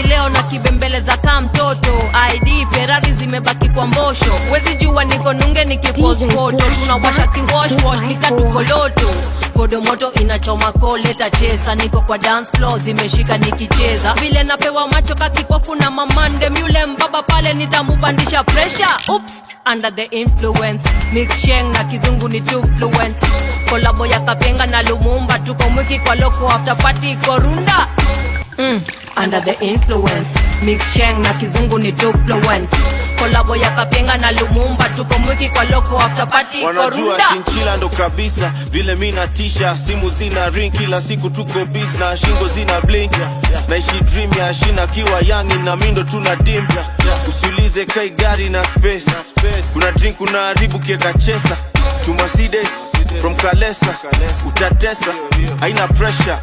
hadi leo na kibembeleza kama mtoto. ID Ferrari zimebaki kwa mbosho, wezi jua niko nunge nikipost photo. Tunawasha kingosh nikatukoloto, kodo moto inachoma koleta chesa. Niko kwa dance floor zimeshika nikicheza, vile napewa macho kakipofu na mamande. Yule mbaba pale nitamubandisha pressure. Oops, under the influence. Mix Sheng na kizungu ni too fluent. Kolabo ya Kapenga na Lumumba, tuko mwiki kwa loko after party korunda. Under the influence. Mix Sheng na kizungu ni too fluent. Kolabo ya Kapenga na Lumumba, tuko mwiki kwa loko after party korunda. Wanajua chinchila ndo kabisa, vile mina tisha. Simu zina ring kila siku tuko busy, na shingo zina blink. Naishi dream ya shina kiwa yangi na mindo tuna dim. Usiulize kai gari na space, kuna drink kuna haribu kieka chesa. To Mercedes from Kalesa, utatesa, haina pressure.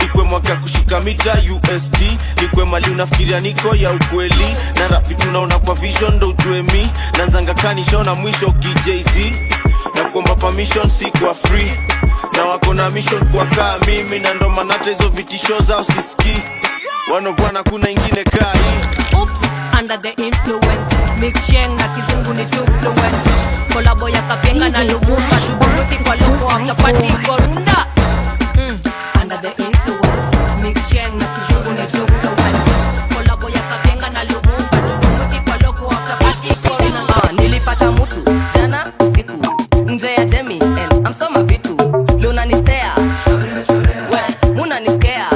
Ikwe mwaka kushika mita USD, ikwe mali unafikiria niko ya ukweli. Na rap vitu naona kwa vision ndo ujue mi. Nanzanga kanisho na mwisho KJZ, na kuomba permission si kwa free. Na wako na mission kwa kaa mimi, na ndo manata hizo vitisho zao sisiki. Wanovwana kuna ingine kai. Oops, under the influence. Mix Sheng na kizungu ni too fluent. Kolabo ya Kapenga na Lumumba, tuko mwiki kwa loko after party korunda. Under the influence. Mix Sheng na kizungu ni too fluent. Kolabo ya Kapenga na Lumumba, tuko mwiki kwa loko after party korunda. Nilipata mutu jana usiku nje ya Demi and I'm so mavitu. Luna nistea we muna niskea.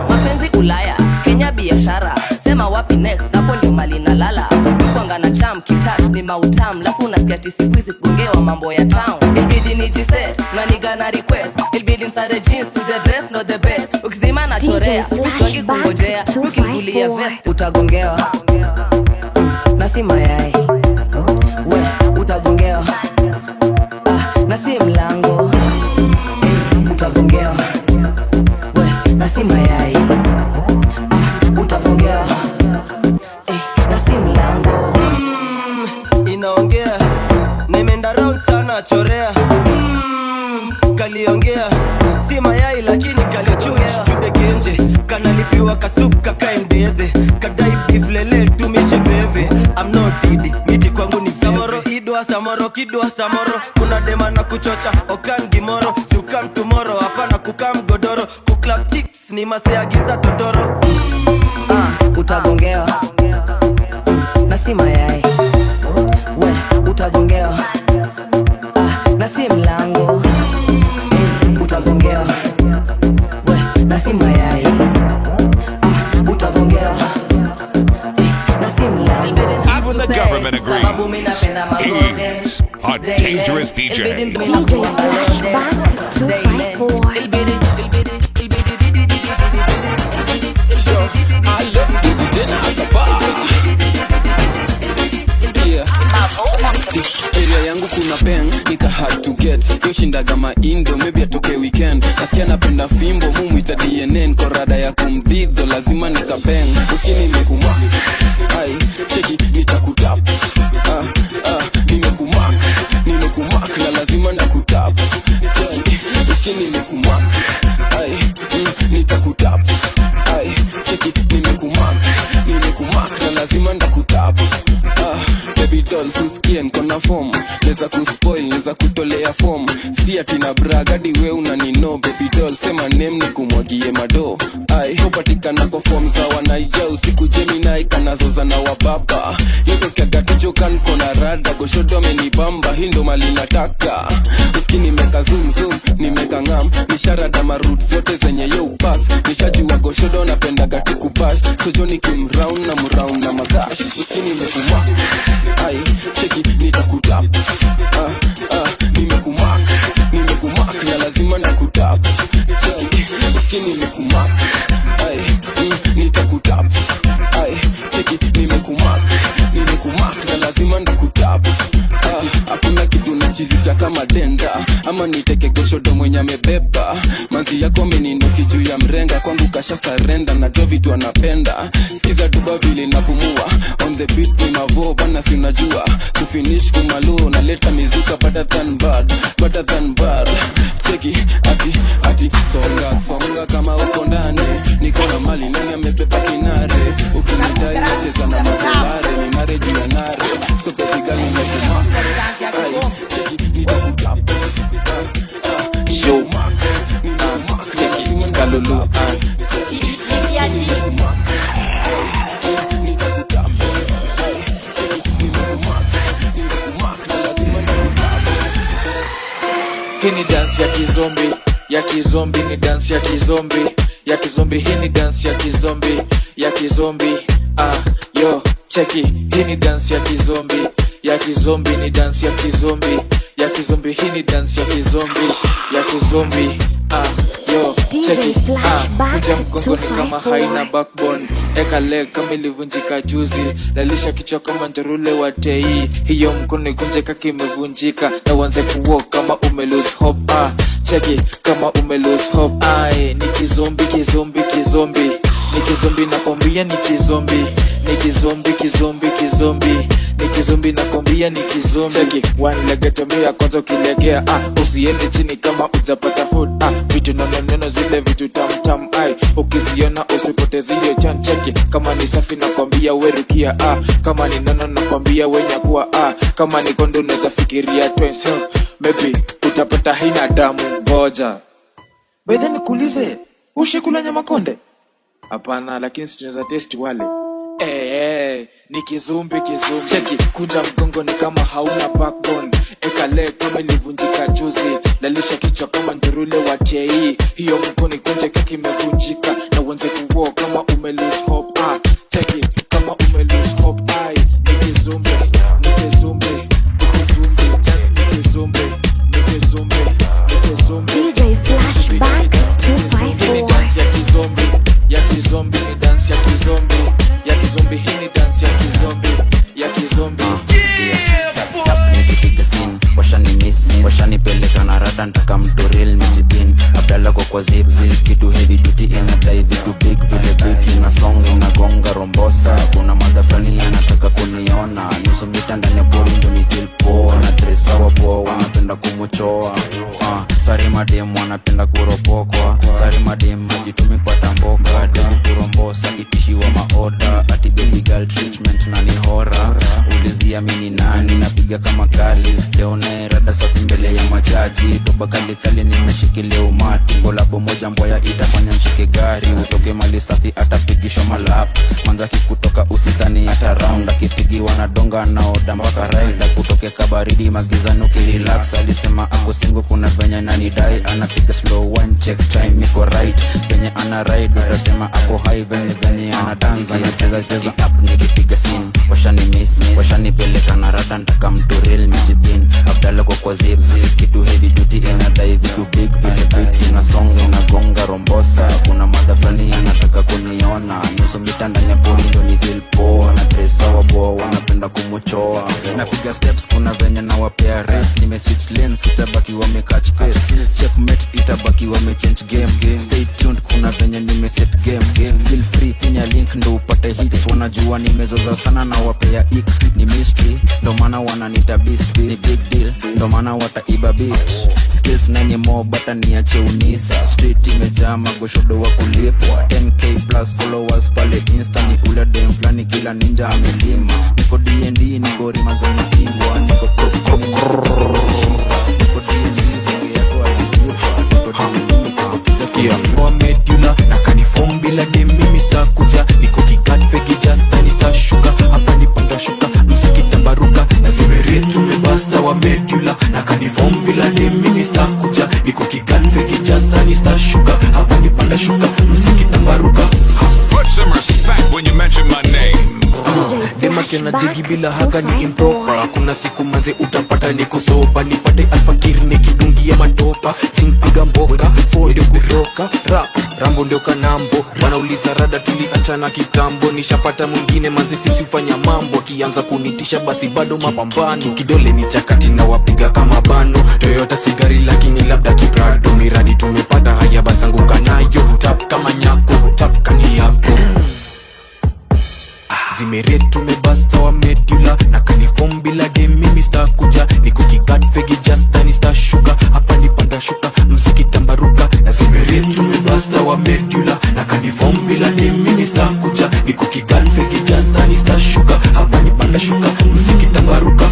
Mapenzi Ulaya Kenya biashara, sema wapi next, hapo ndio mali na lala. Kukwanga na cham kitach ni mautam, lafu unasikia tisikuizi kuongewa mambo ya town. Ilbidi nijise na niga na request, ilbidi msare jeans to the dress not the best. Ukizima na chorea ukiwangi kungojea, ukivulia vest utagongewa. Na si mayai we utagongewa. Na si mlango utagongewa. We na si mayai utagongewa. Na si mlango inaongea. Nimeenda round sana chorea. Kaliongea si mayai lakini kaliochuya. Chude genje kanalipiwa kasuka kaendede. Kadai beef lele tumishe veve. I'm not didi miti kwangu ni samoro. Idwa samoro kidwa samoro. Kuna dema na kuchocha okan gimoro. Sukam tomorrow hapana kukam godoro. Kuklap chicks ni maseagiza totoro. Utagongewa. Na si mayai we utagongewa. Na si mlango utagongewa. We na si mayai utagongewa. Na si mlango. Even the government agrees. He's a dangerous DJ. DJ Flashback 254. Area yangu kuna peng, nika hard to get. Yoshindaga maindo, maybe atoke weekend. Nasikia napenda fimbo, mumuita DNN. Korada ya kumdidho, lazima nika peng. Ukini nimekumak, ai, sheki, nitakutap. Nimekumak, na lazima nakutap. Ukini nimekumak, ai, nitakutap. Ai, sheki, nimekumak, na lazima nakutap. Baby doll fusikie nkona form, neza kuspoil, neza kutolea form. Si atina braga di we unanino. Baby doll sema name ni kumwagie mado. Ai, upatika nako form za wanaija. Usiku Gemini kanazoza na wababa. Yoto kia gatijo kan kona rada. Goshodo menibamba, hindo mali nataka. Uski nimeka zoom, nimeka ngam. Nisharada maroot zote zenye yo pass. Nishajua goshodo napenda gati kubash. Sojoni kim round na magash. Uski nimekuma ai, sheki, nitakutap. Nimekumak, na lazima nakutap. Uski nimekumak, ai, nitakutap. Ai, sheki, nimekumak, na lazima nakutap. Hakuna kitu nachizisha kama denda. Ama niteke goshodo mwenye amebeba. Manzi yako meninoki juu ya mrenga. Kwangu kasha sarenda, na jo vitu anapenda. Sikiza tuba vile napumua. On the beat ni mavo, bana si unajua. Kufinish kumalo, naleta mizuka better than bad. Cheki, ati songa kama uko ndani. Niko na mali, nani amebeba kini nitakutap Hii ni dance ya kizombi, ya kizombi ni dance ya kizombi, ya kizombi hii ni dance ya kizombi, ya kizombi. Yo, cheki, hii ni dance ya kizombi, ya kizombi ni dance ya kizombi, ya kizombi hii ni dance ya kizombi, ya kizombi. Yo, cheki, kuja mgongo ni kama haina backbone, eka leg kama ilivunjika juzi, lalisha kichwa kama njarule wa tei, hiyo mkono ikunje kaki imevunjika, na uanze kuwalk kama ume lose hope. Cheki, kama ume lose hope. Ni kizombi, kizombi, kizombi, ni kizombi nakwambia ni kizombi, ni kizombi, kizombi, kizombi, ni kizombi nakwambia ni kizombi. Cheki, one leg tumia kwanza ukilegea, usiende chini kama ujapata food. Vitu nono zile vitu tam tam, ukiziona usipoteze hiyo chan. Cheki, kama ni safi nakwambia werukia, kama ni nono nakwambia wenyakuwa, kama ni kondo unaweza fikiria twins, maybe utapata haina damu. Ngoja Bede nikuulize, ushikula nyama konde? Hapana, lakini situnaweza test wale. Ni kizumbi, kizumbi. Cheki, kunja mgongo ni kama hauna backbone, eka leg kama ilivunjika juzi, lalisha kichwa kama njarule wa tei, hiyo mkono ikunje kaki imevunjika, na uanze kuwalk kama ume lose hope. Cheki, kama ume lose hope. Ni kizumbi, ni kizumbi, ni kizumbi, ni kizumbi, ni kizumbi, ni kizumbi. DJ Flashback 254. Hii ni dance ya kizombi, ya kizombi ni dance ya kizombi, ya kizombi hii ni dance ya kizombi, ya kizombi. Nikipiga scene, washani miss, washani peleka na rada ntaka mtu real mijibin. Abdalla kwa zip, kitu heavy duty inadai vitu big, vile big ina song inagonga rombosa. Kuna madafrani anataka kuniona, nusu mita ndani ya bori ndo ni feel poa. Na dress wa poa, wanapenda kumuchoa. Sari madem wanapenda kuropokwa, sari madem majitumi kwa tamboka. Demi kurombosa, itishiwa maoda, ati baby girl treatment na ni horror. Ulizia mini nani, napiga kama kali, leo nae rada safi mbele ya machaji. Toba kali kali nimeshikilia umati, kolabo moja mboya itafanya nshike gari. Utoke mali safi atapigisho malap, manza kikutoka usitani hata round. Akipigiwa na donga na oda mpaka ride, kutoke kabaridi magizani ukirelax. Alisema ako single kuna venye nanidai, anapiga slow one check time niko right. Venye ana ride utasema ako high, venye ana dance anacheza cheza up. Nikipiga scene, washani miss, washani peleka na rada ntaka mtu real mijibin. Abdalla kwa zip, kitu heavy duty inadai vitu big, vile big ina song inagonga rombosa. Kuna madafani anataka kuniona, nusu mita ndani ya bori ndo ni feel poa. Na dress wa poa, wanapenda kumuchoa. Napiga steps kuna venye na wapea race, nime switch lanes itabaki wame catch pace. Checkmate itabaki wame change game. Stay tuned kuna venye nime set game. Feel free finya link ndo upate hits. Wanajua nimezoza sana na wapea ik, ni mystery ndo maana wananita beast. Ni big deal ndo maana wataiba beat. Skills nani more bata niache unisa. Street imejaa magoshodo wa kulipwa. 10k plus followers pale insta, ni ule dem flani kila ninja amelima. Niko D&D, niko rima za mapingwa, niko post niko Medula na kanifom bila dem mimi star kuja. Niko kikat fegi just ani star shuka, hapa ni panda shuka msiki tambaruka. Na zimeretu mebasta wa medula na kanifom bila dem mimi star kuja. Niko kikat fegi just ani star shuka, hapa ni panda shuka msiki tambaruka. Put some respect when you mention my name. Dema kena jigi bila haka ni improper. Kuna siku manze utapata niko sopa, nipate alfakiri nikidungia matopa. Chingpiga mboka, foide kuroka rap, rambo ndio kanambo. Wanauliza rada tuliachana kitambo, nishapata mwingine manze sisi ufanya mambo. Akianza kunitisha basi bado mapambano, kidole ni chakati na wapiga kama bano. Toyota sigari lakini labda kiprado, miradi tumepata haya basanguka nayo. Tap kama nyako, tap kani yako. Zimeretu mebasta wa medula na kanifom bila dem mimi star kuja. Niko kikat fegi just ani star shuka, hapa ni panda shuka mziki tambaruka. Na zimeretu mebasta wa medula na kanifom bila dem mimi star kuja. Niko kikat fegi just ani star shuka, hapa ni panda shuka mziki tambaruka.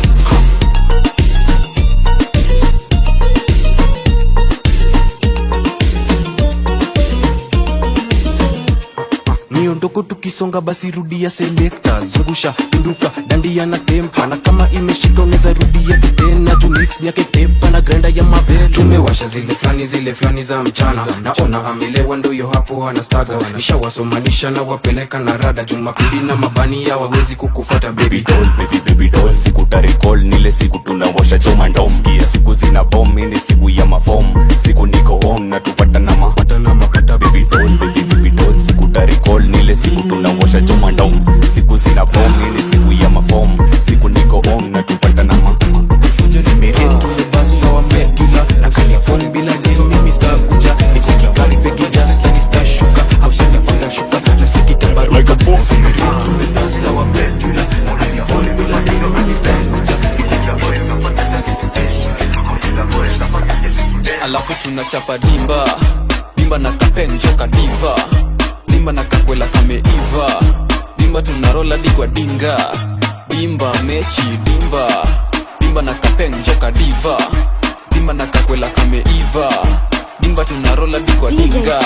kidogo tukisonga basi rudia selector. Zungusha, pinduka, dandia na tempa. Na kama imeshika unaweza rudia tena. Juu mix yake tepa na granda ya mavelo. Tumewasha zile flani za mchana. Naona amelewa ndoyo hapo anastaga. Nishawasomanisha na wapeleka na rada. Jumapili na mabani ya wawezi kukufuata baby doll. Baby doll, siku tarecall nile siku tunawasha choma ndom. Siku zina bomb ni siku ya mafom. Siku niko home na tupata na mapata baby doll. Baby doll, siku tarecall nile siku tunawasha choma ndom. Siku zina bomb ni siku ya mafom. Siku niko home na tupata na Fujo zimiretu basta wa medula. Na kanya phone bila demu mimi star kuja. Nitiki kali fegi just like star shuka. Hausani panda shuka na sikita baruka. Zimiretu basta wa medula. Na kanya phone bila demu mimi star kuja. Alafu tunachapa dimba na kapenjo kadiva, dimba na kakwela kameiva, dimba tunarola dikwa dinga, dimba mechi dimba na kapenjo kadiva, dimba na kakwela kameiva, dimba tunarola dikwa dinga.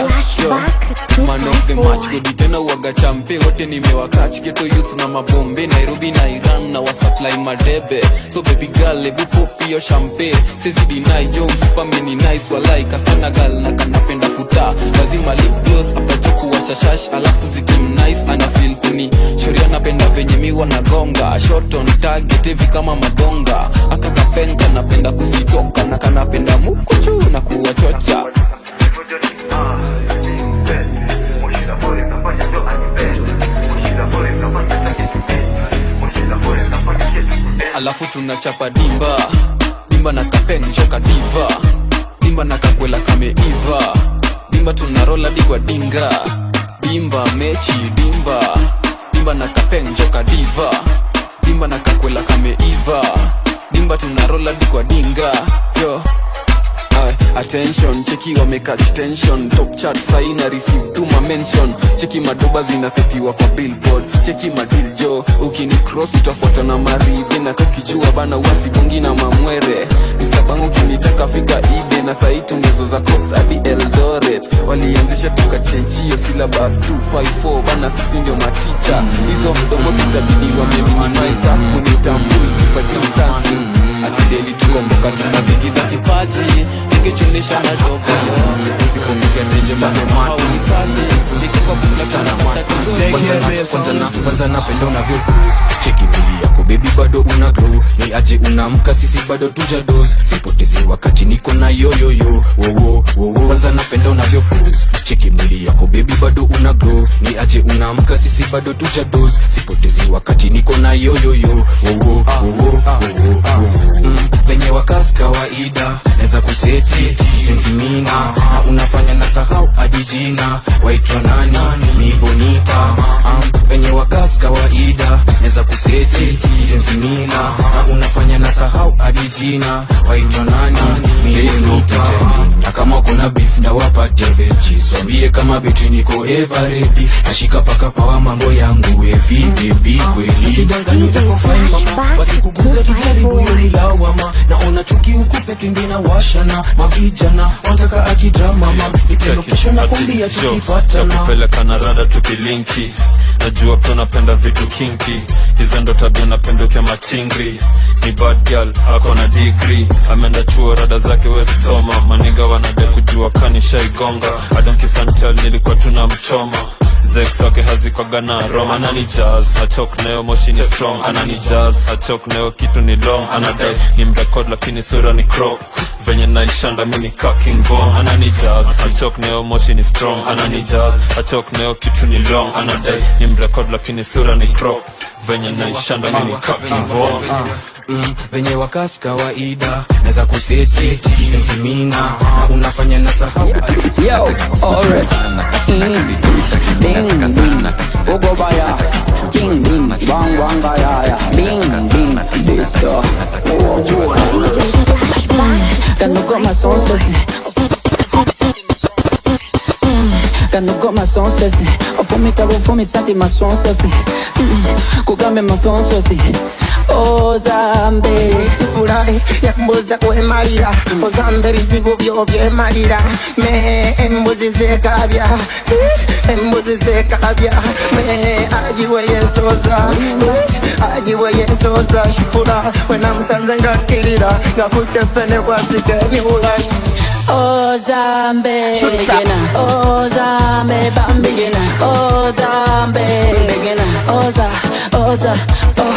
Man of the match godi tena uaga champe. Wote nimewakach geto youth na mabombe. Nairobi na Iran na wasupply madebe. So baby girl ebu pop yo champe. Sezi deny Jones super mini nice. Walai kastana girl na kanapenda futa. Lazima lip gloss after choku wa shashash. Alafu zikim nice ana feel kuni. Shoria napenda venye miwa na gonga. Short on target heavy kama madonga. Akakapenga napenda kusitoka. Na kanapenda mukuchu na kuwa chocha. Alafu tunachapa dimba na kapenjo kadiva, dimba na kakwela kameiva, dimba tunarola dikwa dinga, dimba mechi dimba na kapenjo kadiva, dimba na kakwela kameiva, dimba tunarola dikwa dinga. Yo attention, cheki wamekatch tension. Top chart saina receive tuma mention. Cheki madoba zinasetiwa kwa billboard. Cheki madil jo, ukini cross utafuata na maribe. Na kakijua bana uwasibungi na mamwere. Mr. Bango kinitaka fika ide. Na saitu ngezo za Coast hadi Eldoret. Walianzisha tukachenchio syllabus 254. Bana sisi ndio maticha. Hizo mdomo zitabidi wameminimize. Takunitambui kwa distance. Atideli tukomboka tunabigiza kipaji. Nikichunisha madogo yo Sikumbuke nje mame haunipati. Nikikwa kwanza napenda unavyocruise. Cheki mwili yako baby bado una glow. Ni aje unamka sisi bado tuja dose. Sipotezi wakati niko na yo Kwanza napenda unavyocruise. Cheki mwili yako baby bado una glow. Ni aje unamka sisi bado tuja dose. Sipotezi wakati niko na yo Venye wakas kawaida neza kuseti sensimina. Na unafanya na sahau adijina. Waitwa nani? Mi bonita. Venye wakas kawaida neza kuseti sensimina. Na unafanya na sahau adijina. Waitwa nani? Mi bonita. Na kama kuna beef na wapa jeveji. Swambie kama beti niko ever ready. Nashika paka pawa mambo yangu evi baby kweli. Usidangani zako fine mama. Wasikuguza kijaribu yoni lawama. Naona chuki huku peke mbina washana. Mavijana wataka akidrama mama. Nitendo kesho na kumbia tukipatana. Takupeleka na rada tukilinki. Najua pia napenda vitu kinky. Hizo ndo tabia napenda ukia matingri. Ni bad girl, hako na degree. Amenda chuo rada zake wezi soma. Maniga wanade kujua kanisha igonga. Adam Kisantel nilikuwa tunamchoma. Zex wake hazikwa gana Roma. Anani jazz, hachok neo moshi ni strong. Anani jazz, hachok neo kitu ni long. Anadai ni mrekod lakini sura ni crop. Venye naishanda mini kaking bomb. Anani jazz, hachok neo moshi ni strong. Anani jazz, hachok neo kitu ni long. Anadai ni mrekod lakini sura ni crop. Venye naishanda mini kaking bomb. Venye wakas kawaida neza kuseti sensimina. Na unafanya na sahau yo alright bing bing ogo baya king bing wanga ya bing bing disco DJ Kano got my song sessy Kano got my song sessy Ofumi kabo fumi santi my song sessy Kugambe my phone sessy Ozambe Sifurahi ya mboza kuhemarira Ozambe bizibu byo byemarira Me embuzi zekabya embuzi zekabya me ajiwe yesoza ajiwe yesoza shukura wenamusanze ngakirira ngakutefene kwasike niula Ozambe begena Ozambe bambigena Ozambe begena Ozambe begena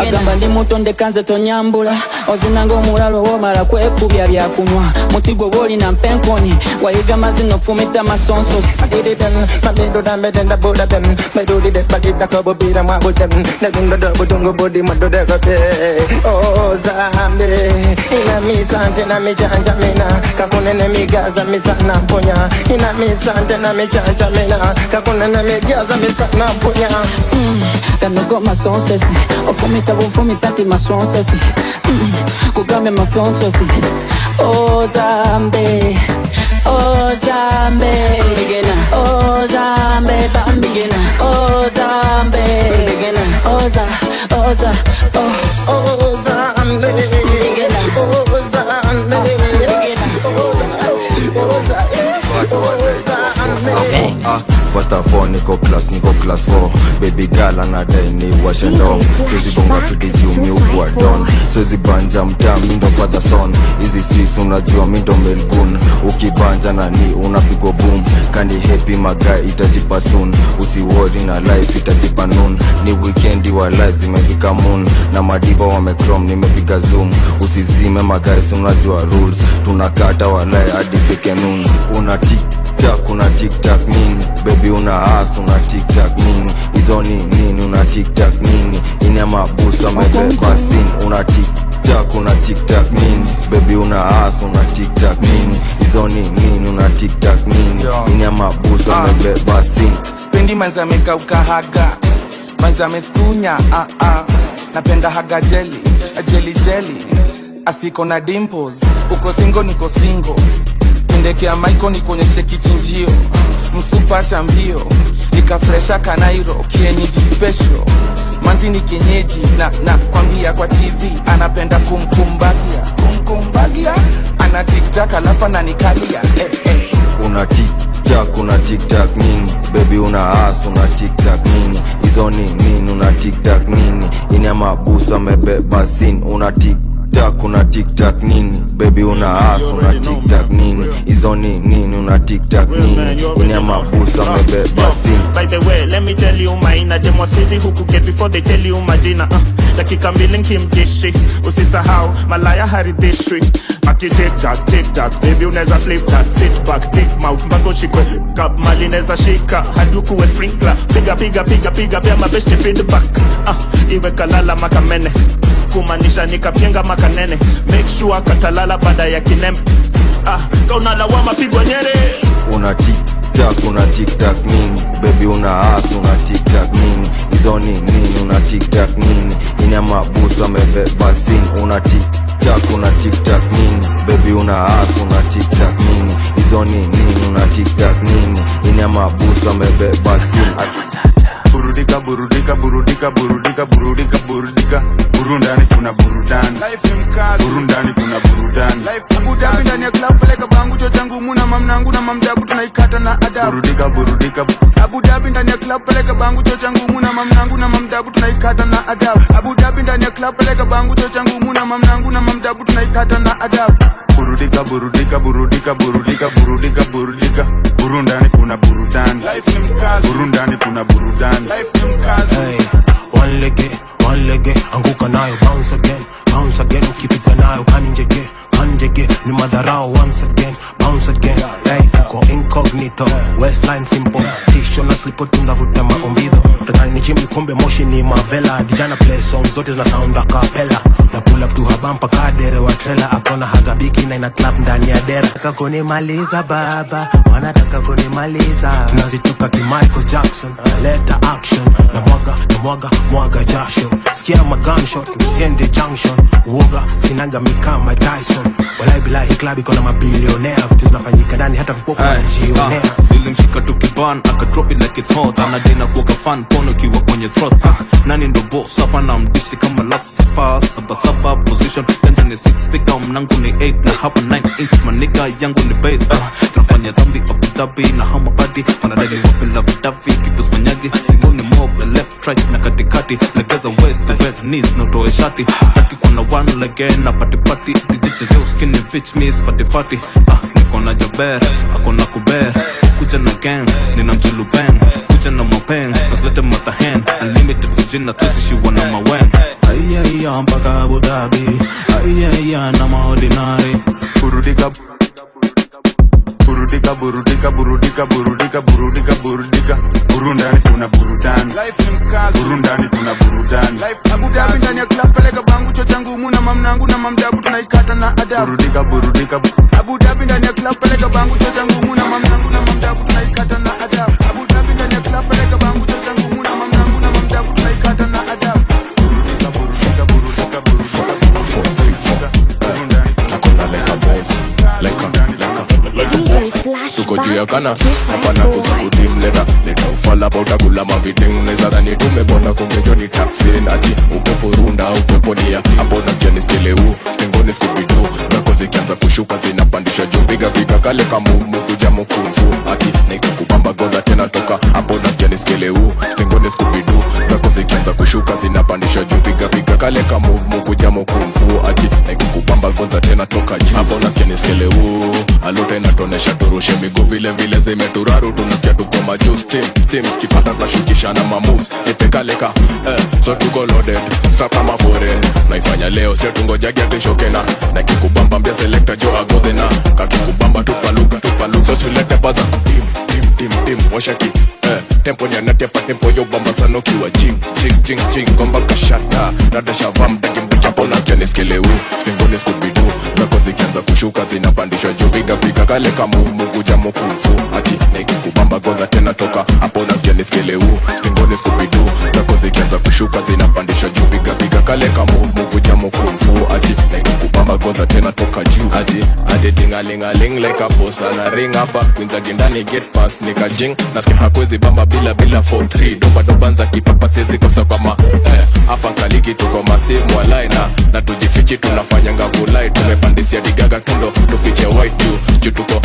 agamba ndi muto ndekanze tonyambula ozinanga omulalo womala kwekubya byakunywa muti gwe bwoli na mpenkoni wayiga mazino fumita masonso Ozambe ina misante na michanja mina kakunene migaza misana ponya ina misante na michanja mina kakunene migaza misana ponya kanogo masonsesi ofumita bufumi santi masonsesi kugame mafonsesi Ozambe begena Ozambe bambigena Ozambe begena Ozambe begena First of all, niko class 4. Baby girl anadai ni washe ndong. Siwezi bonga fiti juu mi ukuwa don. Siwezi banja mtaa mi ndo father son. Hizi sis unajua mi ndo melgun. Ukibanja na ni unapigwa boom. Kandi happy magai itajipa soon. Usiwori na life itajipa noon. Ni weekendi wa life zimefika moon. Na madiva wamekrom nimepiga zoom. Usizime magai unajua rules. Tunakata walai hadi fike noon. Una tic-tac nini baby una ass una tic-tac nini hizo ni nini una tic-tac nini ina mabusa mebeba sin una tic-tac nini baby una ass una tic-tac nini hizo ni nini una tic-tac nini ina mabusa mebeba sin spendi manzameka ukahaga manzamestunya napenda haga jelly asiko na dimples uko singo niko singo ndekea maiko nikuonyeshe kichinjio msupa cha mbio nikafresha kanairo kienyeji special manzi ni kienyeji na kwambia kwa TV anapenda kumkumbagia ana tiktak alafu ananikalia una tic-tac nini baby una ass una tic-tac nini hizo ni nini una tic-tac nini ina mabusa mebeba sin una una tic-tac nini baby una ass una tic-tac nini hizo ni nini una tic-tac nini ina mabusa mebeba sin. By the way, let me tell you maina dem was busy who could get before they tell you majina dakika mbili nkimdishi usisahau malaya haridishi ati take that baby unaweza flip that sit back thick mouth mpaka ushikwe kap mali neza shika haduku we sprinkler piga pia mabeshte feedback iwe kalala makamene kumanisha nikapienga makanene make sure katalala baada ya kinembe kauna lawama pigwa nyere una tic-tac nini baby una ass una tic-tac nini hizo ni nini una tic-tac nini ina mabusa mebeba sin una tic-tac nini baby una ass una tic-tac nini hizo ni nini una tic-tac nini ina mabusa mebeba sin. Burudika burundani kuna burudani burundani kuna burudani Abu Dhabi ndani ya club peleka bangu cho changu muna mamnangu na mamjabu tunaikata na adabu burudika Abu Dhabi ndani ya club peleka bangu cho changu muna mamnangu na mamjabu tunaikata na adabu Abu Dhabi ndani ya club peleka bangu cho changu muna mamnangu na mamjabu tunaikata na adabu burudika burundani kuna burudani burundani kuna burudani hey, one leg anguka nayo bounce again ukipita nayo kanjege ni madharau bounce again hey, ko incognito Westline simple tisho na slipo tunavuta maombido tadhani ni chimbi kumbe moshi ni mavela dijana play songs zote zina sound a cappella na pull up to her bumper card dere wa trailer akona haga biki na ina clap ndani ya dera. Nataka kunimaliza baba, wanataka kunimaliza. Tunazituka ki Michael Jackson, leta action. Na mwaga jasho. Sikia ma gunshot, usiende junction. Uoga, sinaga mikama Tyson. Walai bilahi club iko na mabilionea. Vitu zinafanyika ndani hata vipofu wanajionea. Zilimshika tukiban, aka drop it like it's hot. Anadina kuoka fan, pono kiwa kwenye throat. Nani ndo boss, hapa na mdishi kama last sapa position. Tenja ni 6 figure, mnangu ni 8. Na hapa 9 inch, manika yangu ni bait. Tunafanya dhambi, Abu Dhabi na hama badi. Panadani wapila vidavi, kitu smanyagi. Singoni mob, left, right na katikati. Legeza waist to bed, knees, no toe shati. Staki kuna one again, na pati Dijiche zeo skinny bitch, miss fati. Niko na jaber, ako na kuber. Kuja na gang, nina mjulu bang. Kuja na mapeng, naslete matahen. Unlimited vagina, tuzi she wana mawen. Ayaya mpaka Abu Dhabi. Ayaya na maordinary. Burudika burundani kuna burudani, burundani kuna burudani. Abu Dhabi ndani ya club, peleka bangu chocha ngumu na mamnangu na mamjabu tunaikata na adabu. Burudika Abu Dhabi ndani ya club, peleka bangu chocha ngumu na mamnangu na mamjabu tunaikata na adabu. Abu Dhabi ndani ya club, peleka bangu chocha ngumu na mamnangu na mamjabu tunaikata na adabu. Tuko juu ya kana hapana kuzukudim leta ufala pa utakula maviting. Neza dhani tumebona kungejo ni taxi. Ati upepo runda upepo nia hapo nasikia niskeleu stengoni skubidu. Zako zikianza kushuka zinapandisha juu. Piga kale ka move kuja mkumfu. Ati nikikubamba goza tena toka hapo nasikia niskeleu stengoni skubidu. Zako zikianza kushuka zinapandisha juu. Piga kale ka move kuja mkumfu. Ati nikikubamba goza tena toka juu. Hapo nasikia niskeleu alote inatonesha turushe miguu vile zimeturaru. Tunasikia tuko majuu steam skipata tunashukisha na mamoves. Ipekaleka so tuko loaded strap kama foreign. Naifanya leo sio tungojagi atishokena. Na kikubamba mbia selector jo agodena. Kakikubamba tupaluka so silete paza tim washaki tempo ni anatepa tempo yo bamba sana ukiwa ching gomba kashata rada shavam dakimbicha pona skia niskeleu stengoni skubidu. Zako zikianza kushuka zinapandishwa juu. Piga kale ka move kuja mkumfu. Ati nikikubamba goza tena toka hapo nasikia niskeleu stengoni skubidu. Zako zikianza kushuka zinapandishwa juu. Piga kale ka move kuja mkumfu. Ati nikikubamba goza tena toka juu. Ati dingalingaling like a boss na ring hapa kwinza gindani get pass nikajing. Nasikia hakwezi bamba bila 4-3 doba nza kipapa sezi kosa kwa hapa kaliki tuko mastim walai na tujifichi tunafanya ngavulai. Tumepandisia digaga tundo tufiche white juu tuko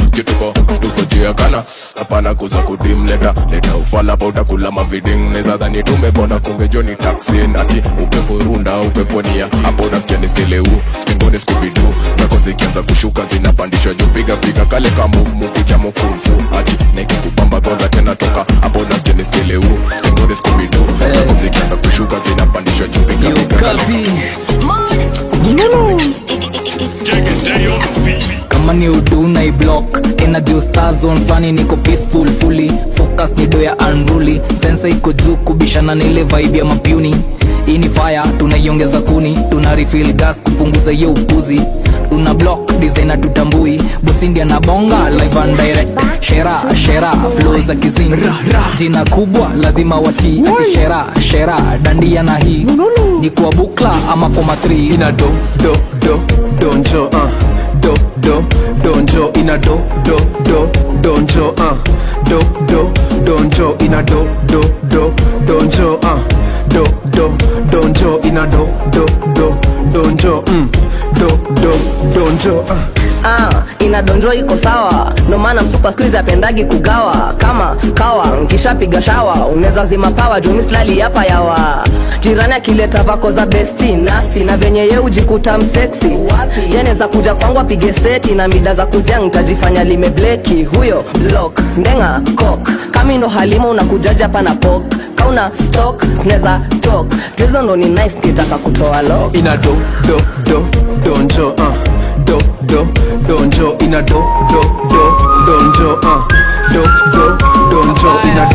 juu ya kana hapana kuza kudim leta ufala pa utakula maviding. Neza dhani tumebona kungejo ni taxi. Ati upepo runda upepo nia hapo nasikia niskeleu stengoni skubidu. Zako zikianza kushuka zinapandishwa juu. Piga kale ka move kuja mkumfu. Ati nikikubamba goza tena toka hapo nasikia niskeleu stengoni skubidu. Zako zikianza kushuka zinapandishwa juu. Piga kale kama ni udu na i-block energy star zone flani niko peaceful fully focus ni do ya unruly sense iko juu kubishana na ile vibe ya mapuni. Hii ni fire tunaiongeza kuni. Tuna refill gas kupunguza hiyo upuzi. Tuna block designer tutambui. Bosindia na bonga live and direct. Shera flow za kizing. Jina kubwa lazima wati. Shera dandia na hii. Ni kwa bukla ama kwa matri. Ina donjo donjo ina donjo donjo ina donjo donjo ina donjo ina donjo iko sawa. No maana msupa squeeze apendagi kugawa. Kama kawa nkishapiga shawa unaweza zima power juu mislali hapa yawa. Jirani akileta vako za besti nasty na venye ye ujikuta msexy. Yaneza kuja kwangu apige seti na mida za kuziang nitajifanya limebleki. Huyo block ndenga cock kama ndo halima unakujaja hapa na pok. Kauna stock neza talk tuzo ndo ni nice kitaka kutoa lock. Ina donjo donjo ina donjo donjo ina donjo ina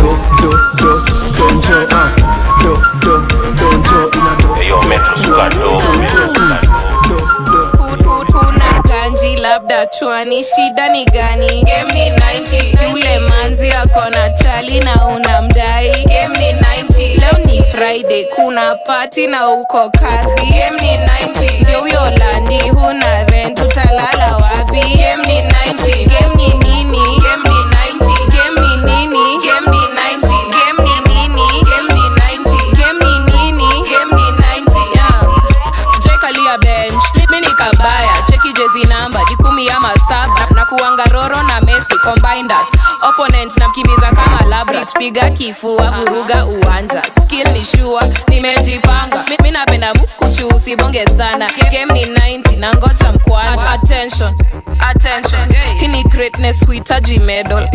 Metro Sugar labda chuani, shida ni gani? Game ni 90, yule manzi akona chali na unamdai. Game ni 90, leo ni Friday, kuna party na uko kazi. Game ni 90, ndio huyo landi, huna rent, utalala wapi? Game ni 90, game ni nini? Game ni 90, game ni nini? Game ni 90, game ni nini? Game ni 90, game ni nini? Game ni 90, yeah. Sijakalia bench, mimi ni kabaya, cheki jezi namba, 10 ama 7, na kuanga Roro na Messi, combine that. Opponent na mkimbiza kama labrit, piga kifua, vuruga uwanja. Skill ni sure, nimejipanga, mimi napenda mkuchu, usibonge sana. Game ni 90, na ngoja mkwanja. Attention, attention, hii ni greatness, huitaji medal.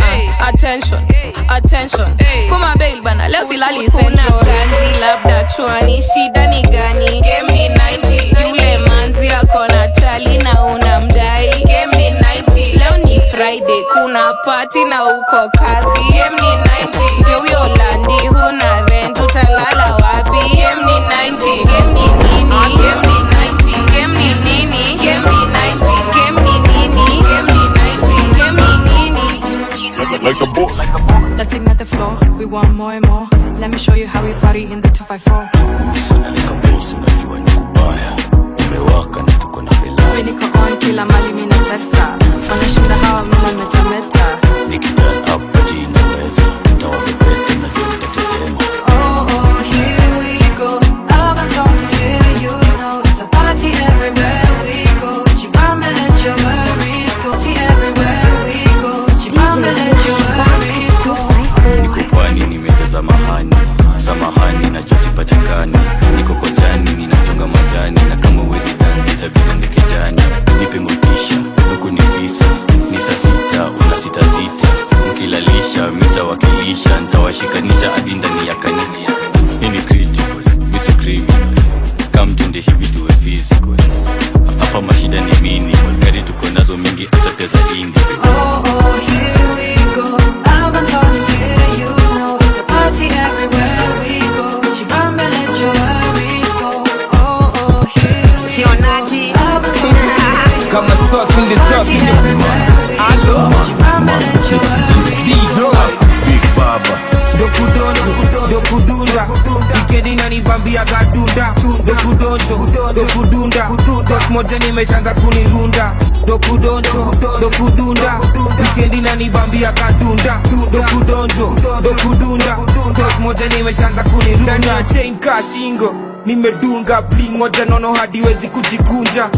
Attention, attention, skuma bail bana, leo silali central. Ganji labda chuani, shida ni gani? Game ni 90, yule manzi akona chali na unamdai. Game ni 90, leo ni Friday, kuna party na uko kazi. Game ni 90, ndio huyo landi, huna rent, utalala wapi? Game ni 90, game ni nini? Game ni 90, game ni nini? Game ni 90, game ni nini? Game ni 90, game ni nini? Like a boss. Let's ignite the floor, we want more and more. Let me show you how we party in the 254. Niko on kila mali mina tesa, wanashinda hawa mina metameta. Oh, here we go, Albatross here, you know it's a party everywhere we go. Chibamba let your worries go, tea everywhere we go. Chibamba let your worries go. Niko pwani nimejaza mahani, samahani na josi patikani. Niko kojani ninachonga majani, na kama uwezi dansi tabidi ndeke jani. Nipe motisha, nuku ni visa, ni saa 6, una 6-6. Mkilalisha, mitawakilisha, nitawashikanisha hadi ndani ya kanini. Hii ni critical, misi criminal. Come tunde hivi tuwe physical. Hapa mashida ni minimal, gari tuko nazo mingi atateza indi. Oh, here we go, Albatross here, you know it's a party everywhere we go. Chibamba let your worries go. Oh, here we go, Albatross here, kama sauce in the sauce in the allo Chibamba let your worries go. Big Baba dokudunda ikedi nani bambia gadunda dokudunda dok moja nimeshaanza kunirunda dokudunda ikedi nani bambia gadunda dokudunda dok moja nimeshaanza kunirunda na chain kashingo nimedunga bling moja nono hadi wezi kujikunja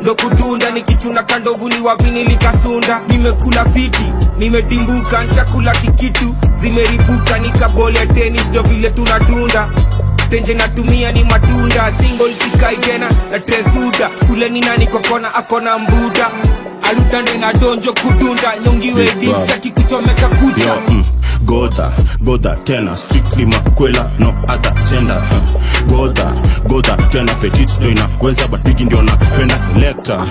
ndokudunda nikichuna kandovu ni wavini likasunda. Nimekula fiti nimedimbuka nshakula kikitu zimeribuka nikabole tennis ndio vile tunadunda. Tenje natumia ni matunda single sikai tena na tresuda kule ni nani kokona akona mbuda alutande na donjo kudunda nyongiwe dipstaki kuchomeka kucha. Goda tena strictly makwela no other gender. Goda tena petit ndio inaweza but big ndio napenda selector.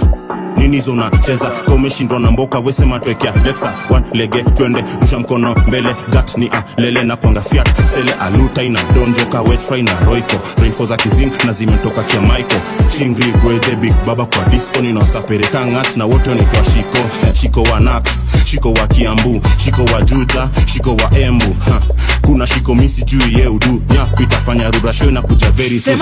Nini zona cheza komeshindwa na mboka wesema twekea Lexa one lege twende rusha mkono mbele gat ni lele na kwanga fiat sele aluta ina donjo ka wet fry na roiko rainfall za kizing na zimetoka kia Michael chingri with the big baba kwa disco ni nosapereka ngat na wote ni kwa shiko wa Nax shiko wa Kiambu shiko wa Juja shiko wa Embu kuna shiko misi juu ye udu nyapi itafanya rura show na kuja very soon.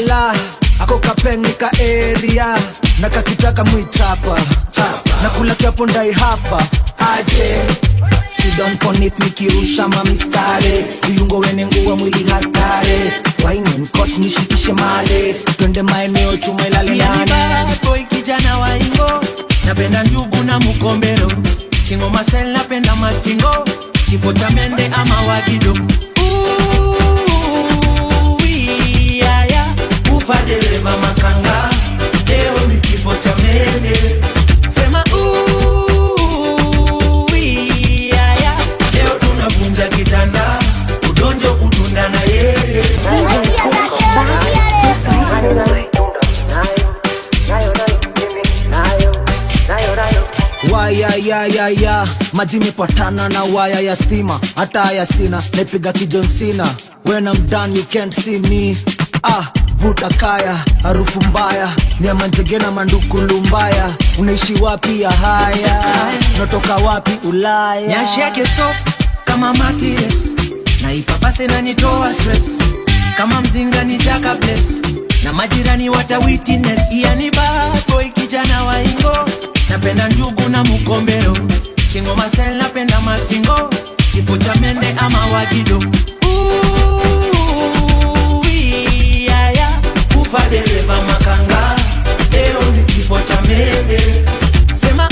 La ako kapenika area na kakitaka mwitapa na kula kiapo ndai hapa aje sit down connect nikirusha mamistare viungo wene nguwa mwili hatare wine mkot nishikishe male twende maeneo chuma ilale nane boy kijana wa ingo napenda njugu na mukombero kingo masel napenda mastingo kifo cha mende ama wagido ufadele mama kanga leo ni kifo cha mende sema leo tunavunja kitanda udonjo kutunda na yeye ya maji imepatana na waya ya stima, hata haya sina, naipiga kijon sina. When I'm done you can't see me. Vuta kaya, harufu mbaya, nyama njege na manduku lumbaya. Unaishi wapi ya haya, natoka wapi Ulaya? Nyashi yake soft kama matires, na ipapase na nitoa stress, kama mzinga ni jaka bless, na majirani wata witness. Iya ni bad boy kijana wa ingo, napenda njugu na mukombero, kingoma style napenda mastingo, kifo cha mende ama wagido. Ufa dereva makanga, leo ni kifo cha mende. Sema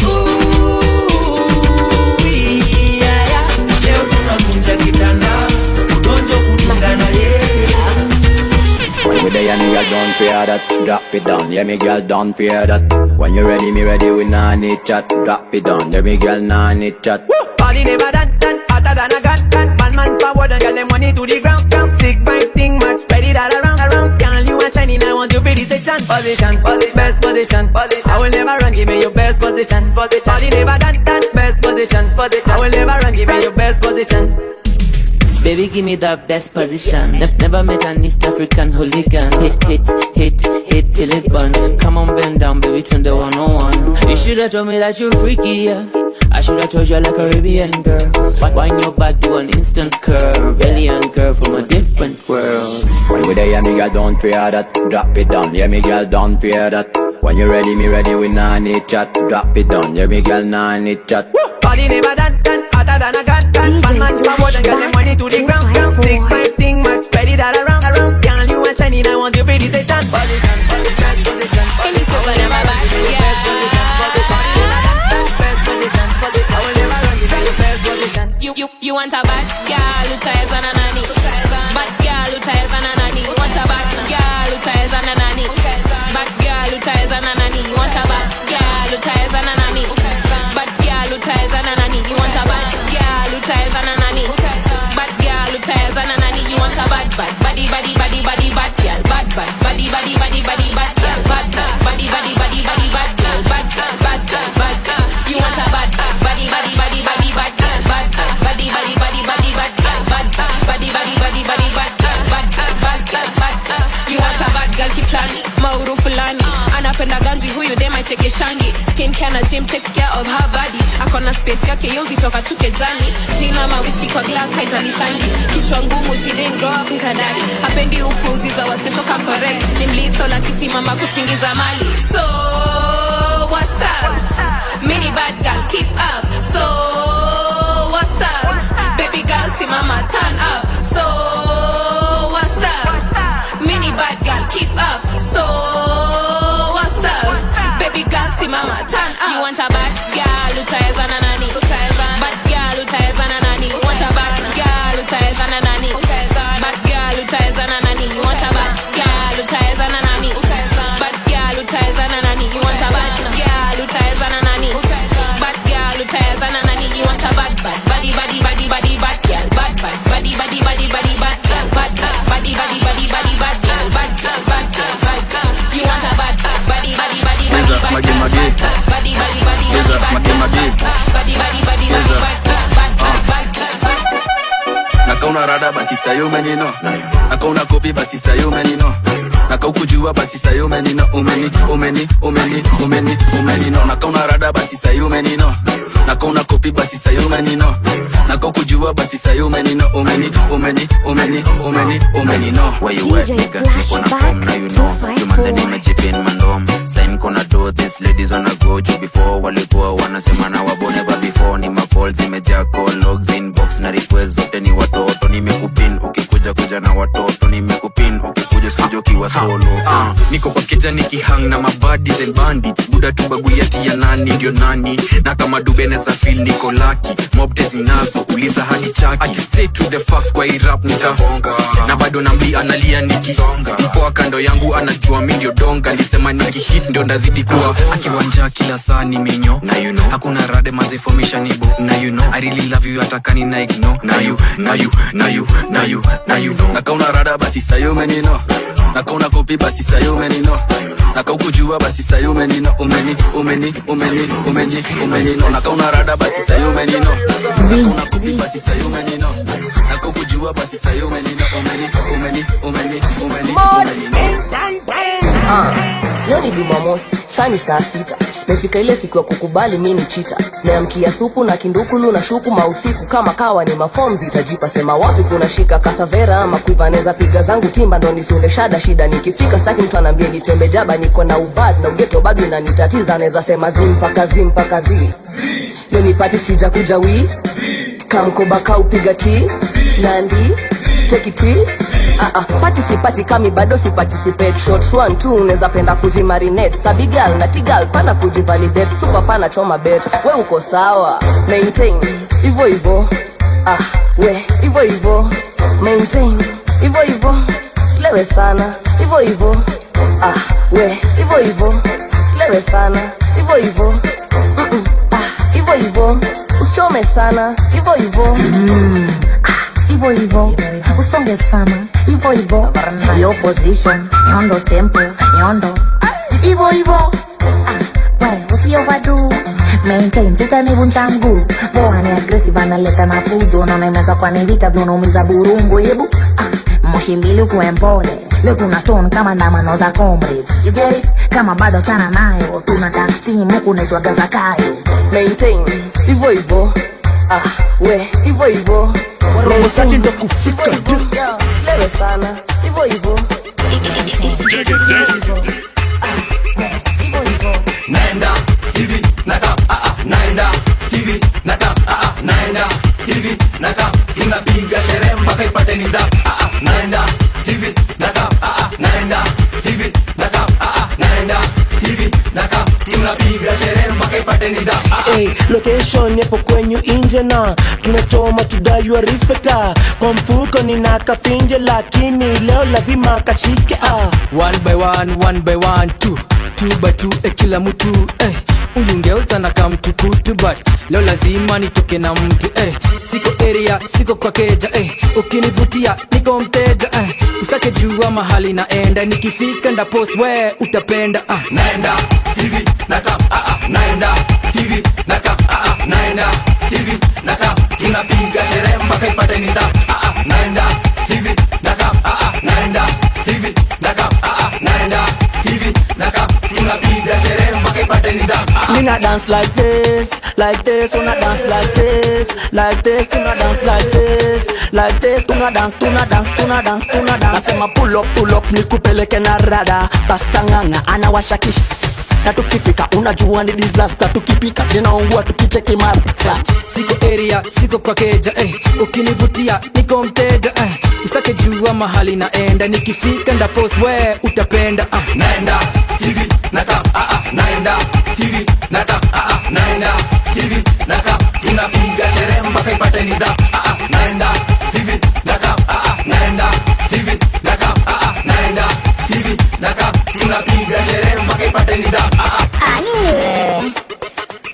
leo tunavunja kitanda, udonjo kudunga na yeye. When we there, me girl, don't fear that. Drop it down, yeah, me girl, don't fear that. When you ready, me ready, we nah need chat. Drop it down, yeah, me girl, nah need chat. Body never done, hotter than a gun. Man forward and girl, them money to the ground. Sick vibe thing, match, spread it all around. Girl, you are shining, I want you to be the position, best position. I will never run, give me your best position. Body never done, best position. I will never run, give me your best position. Baby, give me that best position. Never met an East African hooligan. Hit till it burns. Come on, bend down, baby, turn the 101. You should've told me that you're freaky, yeah. I should've told you like a Caribbean girl. Wind your back, do an instant curve. Alien girl from a different world. When we there, yeah, me girl, don't fear that. Drop it down, yeah, me girl, don't fear that. When you ready, me ready, we nah need chat. Drop it down, yeah, me girl, nah need chat. Body never done, hotter than a gun. Man forward and get them money to the ground. Sick vibe thing, match, spread it all around. Girl, you are shining, I want you to be the station. Can you say what I'm about? You want a bad girl who tries on a nanny. Bad girl who tries on a nanny. You want a bad girl who tries on a nanny. Bad girl who tries on a nanny. You want a bad girl who tries on a nanny. Bad girl who tries on a nanny. You want a bad girl who tries on a nanny. Bad girl who tries on a nanny. You want a bad body bad girl. Bad body bad girl. Bad body bad girl. Bad girl. You want a bad body bad girl. Bad body bad girl. Bad girl. You want a bad girl, keep planning. Mauru fulani anapenda ganji, huyu dema cheke shangi. Skin kana gym takes care of her body. Akona space yake yozi toka tuke jani. Jina mawiski kwa glass haijali shangi. Kichwa ngumu, she didn't grow up with her daddy. Hapendi upuzi za waseto correct. Ni mlito la kisimama kutingiza mali. So what's up? Mini bad girl, keep up. So what's up? Baby girl, simama, turn up. So what's up? Mini bad girl, keep up. So what's up? Baby girl, simama, turn up. You want a bad girl who tries on a nanny. Bad girl who tries on a nanny. You want a bad girl who tries on a nanny. Bad girl who tries on a nanny. You want a bad girl who tries on a nanny. Bad girl who tries on a nanny. You want a bad girl who tries on a nanny. Bad girl who tries on a nanny. You want a bad body bad girl. Bad body bad girl. Bad body bad girl. Bad girl. You want a bad body bad girl. Naka una rada basi sayo menino. Naka una kopi basi sayo menino. Naka ukujua basi sayo menino. Umeni no. Naka una rada basi sayo menino. Naka una kopi basi sayo menino. Naka ukujua basi sayo menino. Umeni no. Where you at, nigga? Niko na form, now you know. Jumanze nimejipin mandom. Sign kona do, these ladies wanna go. Juu before walikuwa wanasema na wabone. But before ni ma-call zimejaa call. Logs inbox na request zote ni watoto. Nimekupin, ukikuja na watoto. Nimekupin, ukikuja sikuja ukiwa solo. Niko kwa keja nikihang na mabaddies and bandits. Buda tubaguyati ya nani ndio nani. Na kama dube neza feel niko lucky. Mob tezi nazo, uliza hadi chaki. I just stay to the facts kwa hii rap nitahonga. Na bado nambi analia nikisonga. Mpoa kando yangu anajua mi ndio donga. Lisema nikihit ndio ndazidi kuwa akiwanja kila saa ni minyo. Na you know, hakuna rade maze formation ibo. Na you know, I really love you atakani na ignore. Na you know. Naka una rada basi sayo menino. Naka una kopi basi sayo umenino na kaukujua basi sayo umenino umenino na kauna rada basi sayo umenino na kopi basi sayo umenino na kaukujua basi sayo umenino umenino leo ni Jumamosi, saa ni saa 6. Mefika ile siku ya kukubali mimi ni chita. Naamkia supu na kindukulu na shuku mausiku kama kawa ni maform zitajipa sema wapi kuna shika kasavera ama kuivaneza piga zangu timba ndo nisunde shida nikifika saki mtu anambia nitembe jaba niko na ubad na ugeto bado inanitatiza anaweza sema zimpa kazi. Leo nipati sija kuja wi kamkoba kaupiga ti nandi take it Participate kami bado si participate. Shots 1, 2 unaweza penda kujimarinate. Sabigal na tigal pana kujivalidate. Super pana choma bet. We uko sawa, maintain Ivo we Ivo maintain Ivo slewe sana Ivo we Ivo slewe sana Ivo Ivo usichome sana Ivo Ivo usonge sana Ivo yo position nyondo tempo nyondo Ivo wale usio wadu maintain zitani vunja mguu boa ni aggressive analeta na fujo na unaweza kwa ni vita vionaumiza burungu yebu moshi mbili ukuwe mpole leo tuna stone kama ndamano za comrades you get it kama bado chana nayo tuna tax team huku naitwa Gazakayo maintain Ivo we Ivo Robo sachi ndo kufika slewe sana Ivo naenda hivi nakam naenda hivi nakam naenda hivi nakam tunapiga sherehe mpaka ipate nidhamu naenda hivi nakam naenda hivi nakam naenda hivi nakam tunapiga sherehe mpaka ipate nidhamu location yapo kwenyu inje na tunachoma tudai wa respecta kwa mfuko nina kafinje lakini leo lazima kashike one by one two by two kila mtu uyungeuza na kamtukutu but leo lazima nitoke na mtu siko area siko kwa keja ukinivutia niko mteja usitake jua mahali naenda nikifika nda post we utapenda naenda hivi nakam naenda hivi nakam naenda hivi nakam tunapiga sherehe mpaka ipate nidhamu naenda hivi nakam naenda hivi nakam naenda hivi nakam tunapiga sherehe mpaka ipate nidhamu Nina dance like this una dance like this tuna dance like this tuna dance nasema pull up nikupeleke na rada pastanganga anawasha kish na tukifika unajua ni disaster tukipika zinaungua tukicheki mapita siko area siko kwa keja ukinivutia niko mteja usitake jua mahali naenda nikifika nda post we utapenda naenda hivi nakam naenda hivi nakam naenda hivi nakam tunapiga sherehe mpaka ipate nidhamu naenda hivi nakam naenda hivi nakam naenda hivi nakam tunapiga sherehe mpaka ipate nidhamu nini wewe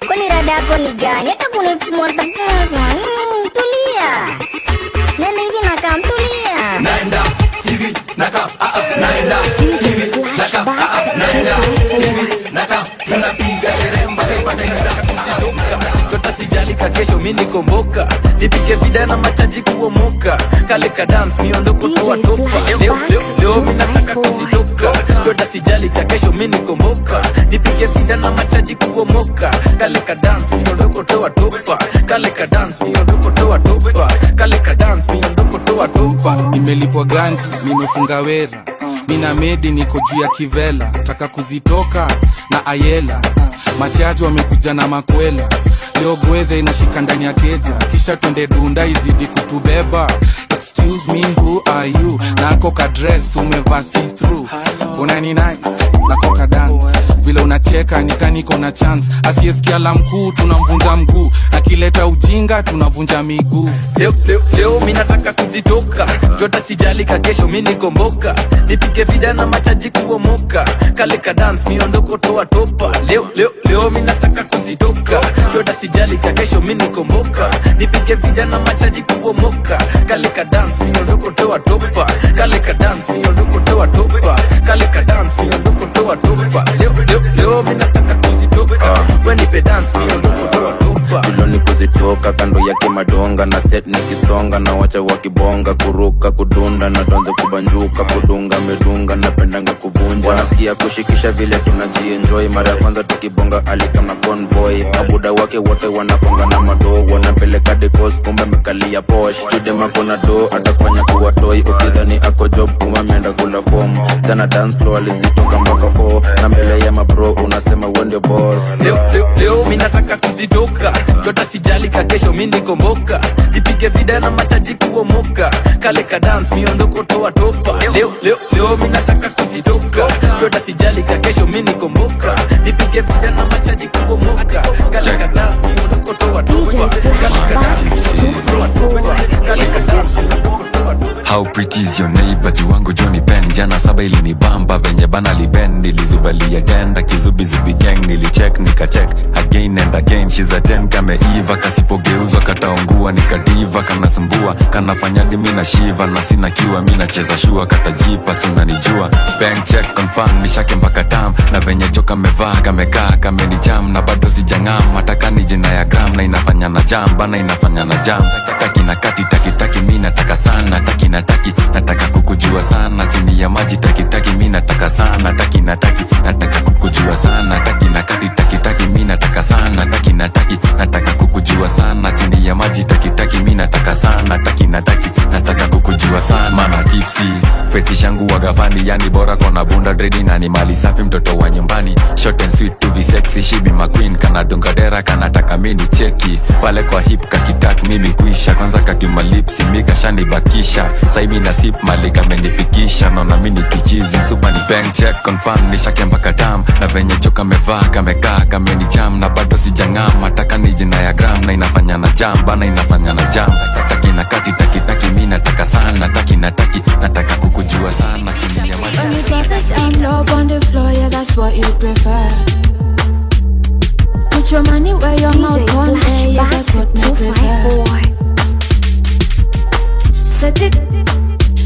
kwani rada yako ni gani hata kunifumota tulia nenda hivi nakam tulia naenda hivi nakam naenda hivi nakam naenda hivi nakam tunapiga sherehe mpaka ipate nidhamu tota sijali kesho mimi nikomboka nipige vida na machaji kuomoka kale ka dance miondoko toa topa leo mimi nataka kujitoka tota sijali kesho mimi nikomboka nipige vida na machaji kuomoka kale ka dance miondoko toa topa kale ka dance miondoko toa topa kale ka dance miondoko toa topa nimelipwa ganji nimefunga wera mina medi niko juu ya kivela taka kuzitoka na ayela machaji wamekuja na makwela leo gwethe inashika ndani ya keja kisha twende dunda izidi kutubeba excuse me who are you nako ka dress umevaa see through unani nice nako ka dance vile unacheka nikaniko na chance asiyesikia la mkuu tunamvunja mguu akileta ujinga tunavunja miguu leo mimi nataka kuzitoka jota sijali kesho mimi nikomboka nipige vida na machaji kuomoka kale ka dance miondoko toa topa leo mimi nataka kuzitoka jota sijali kesho mimi nikomboka nipige vida na machaji kuomoka kale ka dance miondoko toa topa kale ka dance miondoko toa topa kale ka dance miondoko toa topa leo mimi nataka kuzitoka when nipe dance miondoko toa topa Tuloni kuzitoka kando yake madonga na set nikisonga na wacha wakibonga kuruka kudunda na donze kubanjuka kudunga medunga napendanga kuvunja wanasikia kushikisha vile tunajienjoy mara ya kwanza tukibonga alikama convoy mabuda wake wote wanaponga na madogo wanapeleka decos kumbe mekalia posh judema kona do atakufanya kuwa toy ukidhani ako job umeenda kula form jana dance floor alizitoka mpaka 4 na mbele ya mabro unasema wewe ndio boss leo mimi nataka kuzitoka jota sijali ka kesho mimi nikomboka ipige vida na mataji kuomoka kale ka dance miondoko toa topa leo mimi nataka kuzitoka jota sijali ka kesho mimi nikomboka ipige vida na mataji kuomoka kale ka dance miondoko toa topa kale ka dance How pretty is your neighbor jiwangu Johnny Ben jana saba ili ni bamba venye bana liben nilizubalia denda kizubi zubi gang nilicheck nikacheck again and again she's a 10 kame Eva kasipogeuzwa kataongua nikadiva kanasumbua kanafanyadi mina shiva na sina kiwa mina cheza shua katajipa sunanijua bank check confirm nishake mpaka tam na venye joka mevaa kamekaa kameni jam na bado sijangam mataka ni jina ya gram na inafanya na jam bana inafanya na jam taki na kati taki mina nataka sana taki nataka kukujua sana chini ya maji taki mimi nataka sana taki nataka kukujua sana taki na kati taki mimi nataka sana taki nataka kukujua sana chini ya maji taki mimi nataka sana taki nataka kukujua sana mana tipsy fetish yangu wagafani yani bora kona bunda dready na ni mali safi mtoto wa nyumbani short and sweet to be sexy she be my queen kana dunga dera kana taka mini cheki pale kwa hip kakitak mimi kuisha kwanza kakimalipsi mika shani bakisha saimi na sip malika menifikisha naona mini kichizi msupa ni bank check confirm nishake mpaka tam na venye joka mevaa kamekaa kameni jam na bado sijangam mataka ni jina ya gram na inafanya na jam bana inafanya na jam taki na kati taki mimi nataka sana taki nataka kukujua sana chini ya maji. When you drop it down low on the floor, yeah, that's what you prefer. Put your money where your mouth on there, yeah, that's what me prefer. Set it,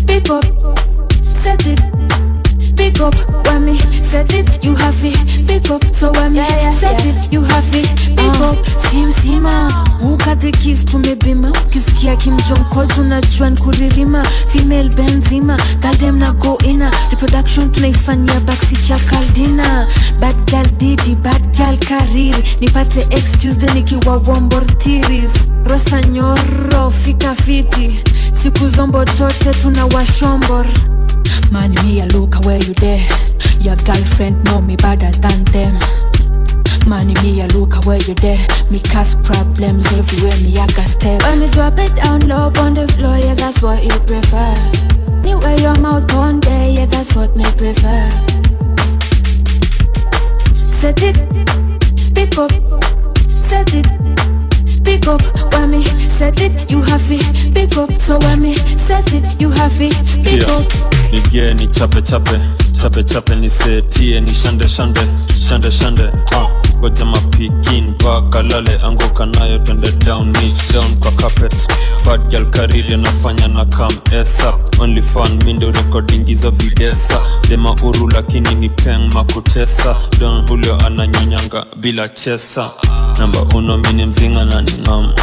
pick up, set it, pick up. When me set it, you have it, pick up. So when me set it, you have it, pick up. Simsima, ukate kiss tumebima. Ukisikia kimjonko tunajua nkuririma. Female benzima, kaldem na go ina. Reproduction tunaifanyia backseat ya kaldina. Bad girl didi, bad girl kariri. Nipate ex Tuesday nikiwa wombortiris. Rosa nyoro, fika fiti. Siku zombo tote tunawashombor. Man, me a look where you there. Your girlfriend know me better than them. Man, me a look where you there. Me cause problems everywhere, me a got step. When me drop it down low on the floor, yeah, that's what you prefer. Anywhere your mouth on there, yeah, that's what me prefer. Set it, pick up, set it, pick up. When me set it, you have it, pick up. So when me set it, you have it, pick up. Nigie ni chape ni setie ni shande goja mapikin paka lale anguka nayo twende down niche down kwa carpet bad girl kariri anafanya na come esa only fun mindo recording hizo videsa dema uru lakini ni peng makutesa Don Julio ananyonyanga bila chesa namba uno mini mzinga na ningam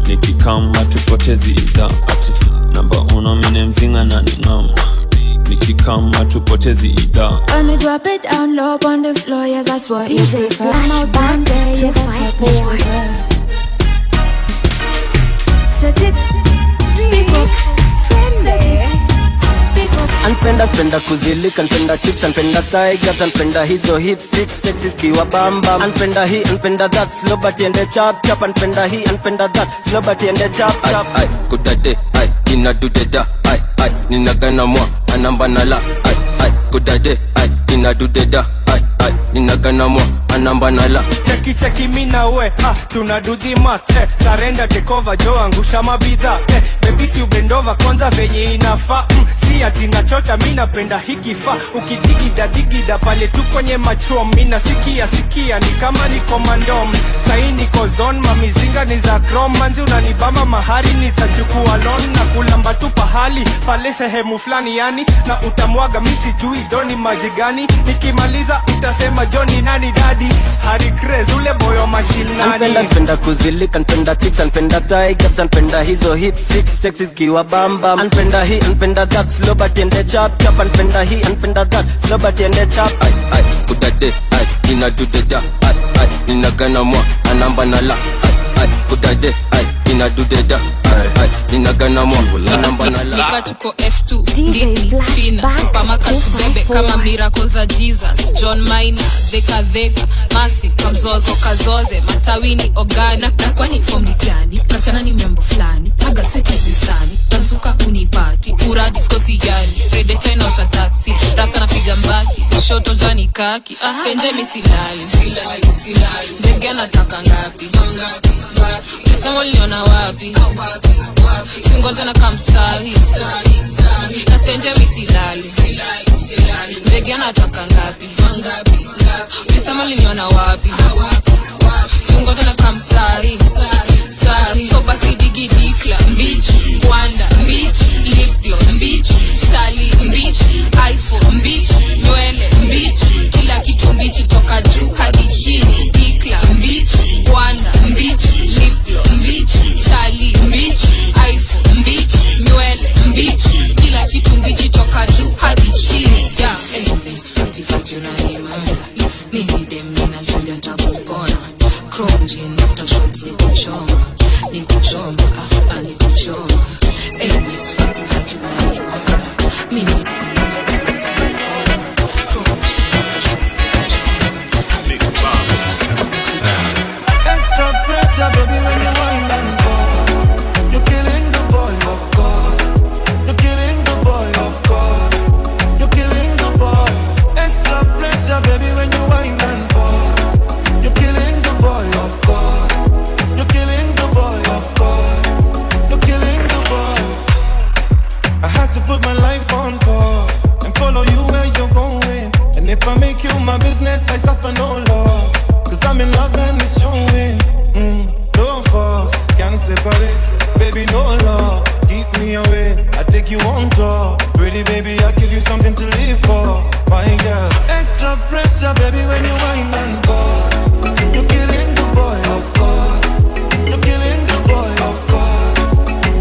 nikikama tupotezi idha ati namba uno mini mzinga na ningam nikikama tupotezi idha. When me drop it down low on the floor, yeah, that's what you prefer. I'm out down there, yeah, that's what you prefer. Set it, pick up, set it, pick up. Anpenda kuzilika, anpenda chips, anpenda tigers, anpenda hizo hips, six sexy kiwa bamba. Anpenda hii, anpenda that, slow but ende chap chap. Anpenda hii, anpenda that, slow but ende chap chap. Ay, kudade, ay, ina dudeda, ay, nina gana mwa, anamba nala, ay, kudade, ay, ina dudeda, ay, nina gana mwa. anamba nala cheki mina we tuna do the math surrender take over jo angusha mabidha baby si ubendova kwanza venye inafaa si ati nachocha mimi napenda hikifa ukidigida pale tu kwenye macho mimi sikia ni kama ni commandom sahi niko zone mamizinga ni za chrome manzi unanibama mahari nitachukua loan na kulamba tu pahali pale sehemu fulani yani na utamwaga mimi sijui doni maji gani nikimaliza utasema Johnny nani daddy Harry Craze ule boyo machine nani Anpenda kuzilika, anpenda chicks, anpenda thigh gaps, anpenda hizo hips, six sexes kiwa bamba. Anpenda hii, anpenda that, slow but ende chap chap. Anpenda hii, anpenda that, slow but ende chap. Ay, kudade, ay, nina dudeda, ay, nina gana mwa, anamba nala. Ay, kudade, ay, nina dudeda, ay, nina gana mwa, anamba nala. Nika tuko F2, ndini, fina, supermarket bebe kama miracles za Jesus. John Maina, Dheka, Massive, kamzozo, kazoze, matawini, ogana. Na kwani form ni gani, kasichana ni membo flani. Paga seti zisani, tansuka unipati. Pura disco siyani, redeta inaosha taxi. Rasa napiga mbati, dishoto jani kaki. Stenje misilali, njege anataka ngapi. Mesemo liona wapi, singoja na kamsahi. Stenje misilali, njege anataka ngapi. Mesemo liona wapi, singoja na kamsahi. So basi digi dikla, bitch, Wanda, bitch, lip gloss, bitch, Shali, bitch, iPhone, bitch, nywele, bitch, kila kitu bitch toka juu hadi chini. Dikla, bitch, Wanda, bitch, lip gloss, bitch, Shali, bitch, iPhone, bitch, nywele, bitch, kila kitu bitch toka juu hadi chini. Yeah, this fati unanimana, mimi dem nina Julia takupona. Chrome jean after shots ni kuchoma, this fati unanimana, mimi dem extra pressure, baby, when you wind and go. You're killing the boy, of course. You're killing the boy, of course. You're killing the boy. Extra pressure, baby, when you wind and go. You're killing the boy, of course. You're killing the boy, of course. You're killing the boy. I had to put my life on pause and follow you where you're going. And if I make you my business, I suffer no loss. Cause I'm in love and it's showing. No force, can't separate. Baby, no law, keep me away. I take you on tour. Pretty baby, I give you something to live for. My girl, extra pressure, baby, when you wind and pause. You're killing the boy, of course. You're killing the boy, of course.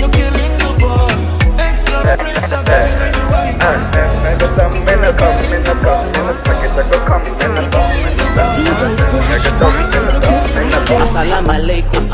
You're killing the boy. Extra pressure, baby, when you wind and pause. You're killing the boy, of course. Assalamu alaikum,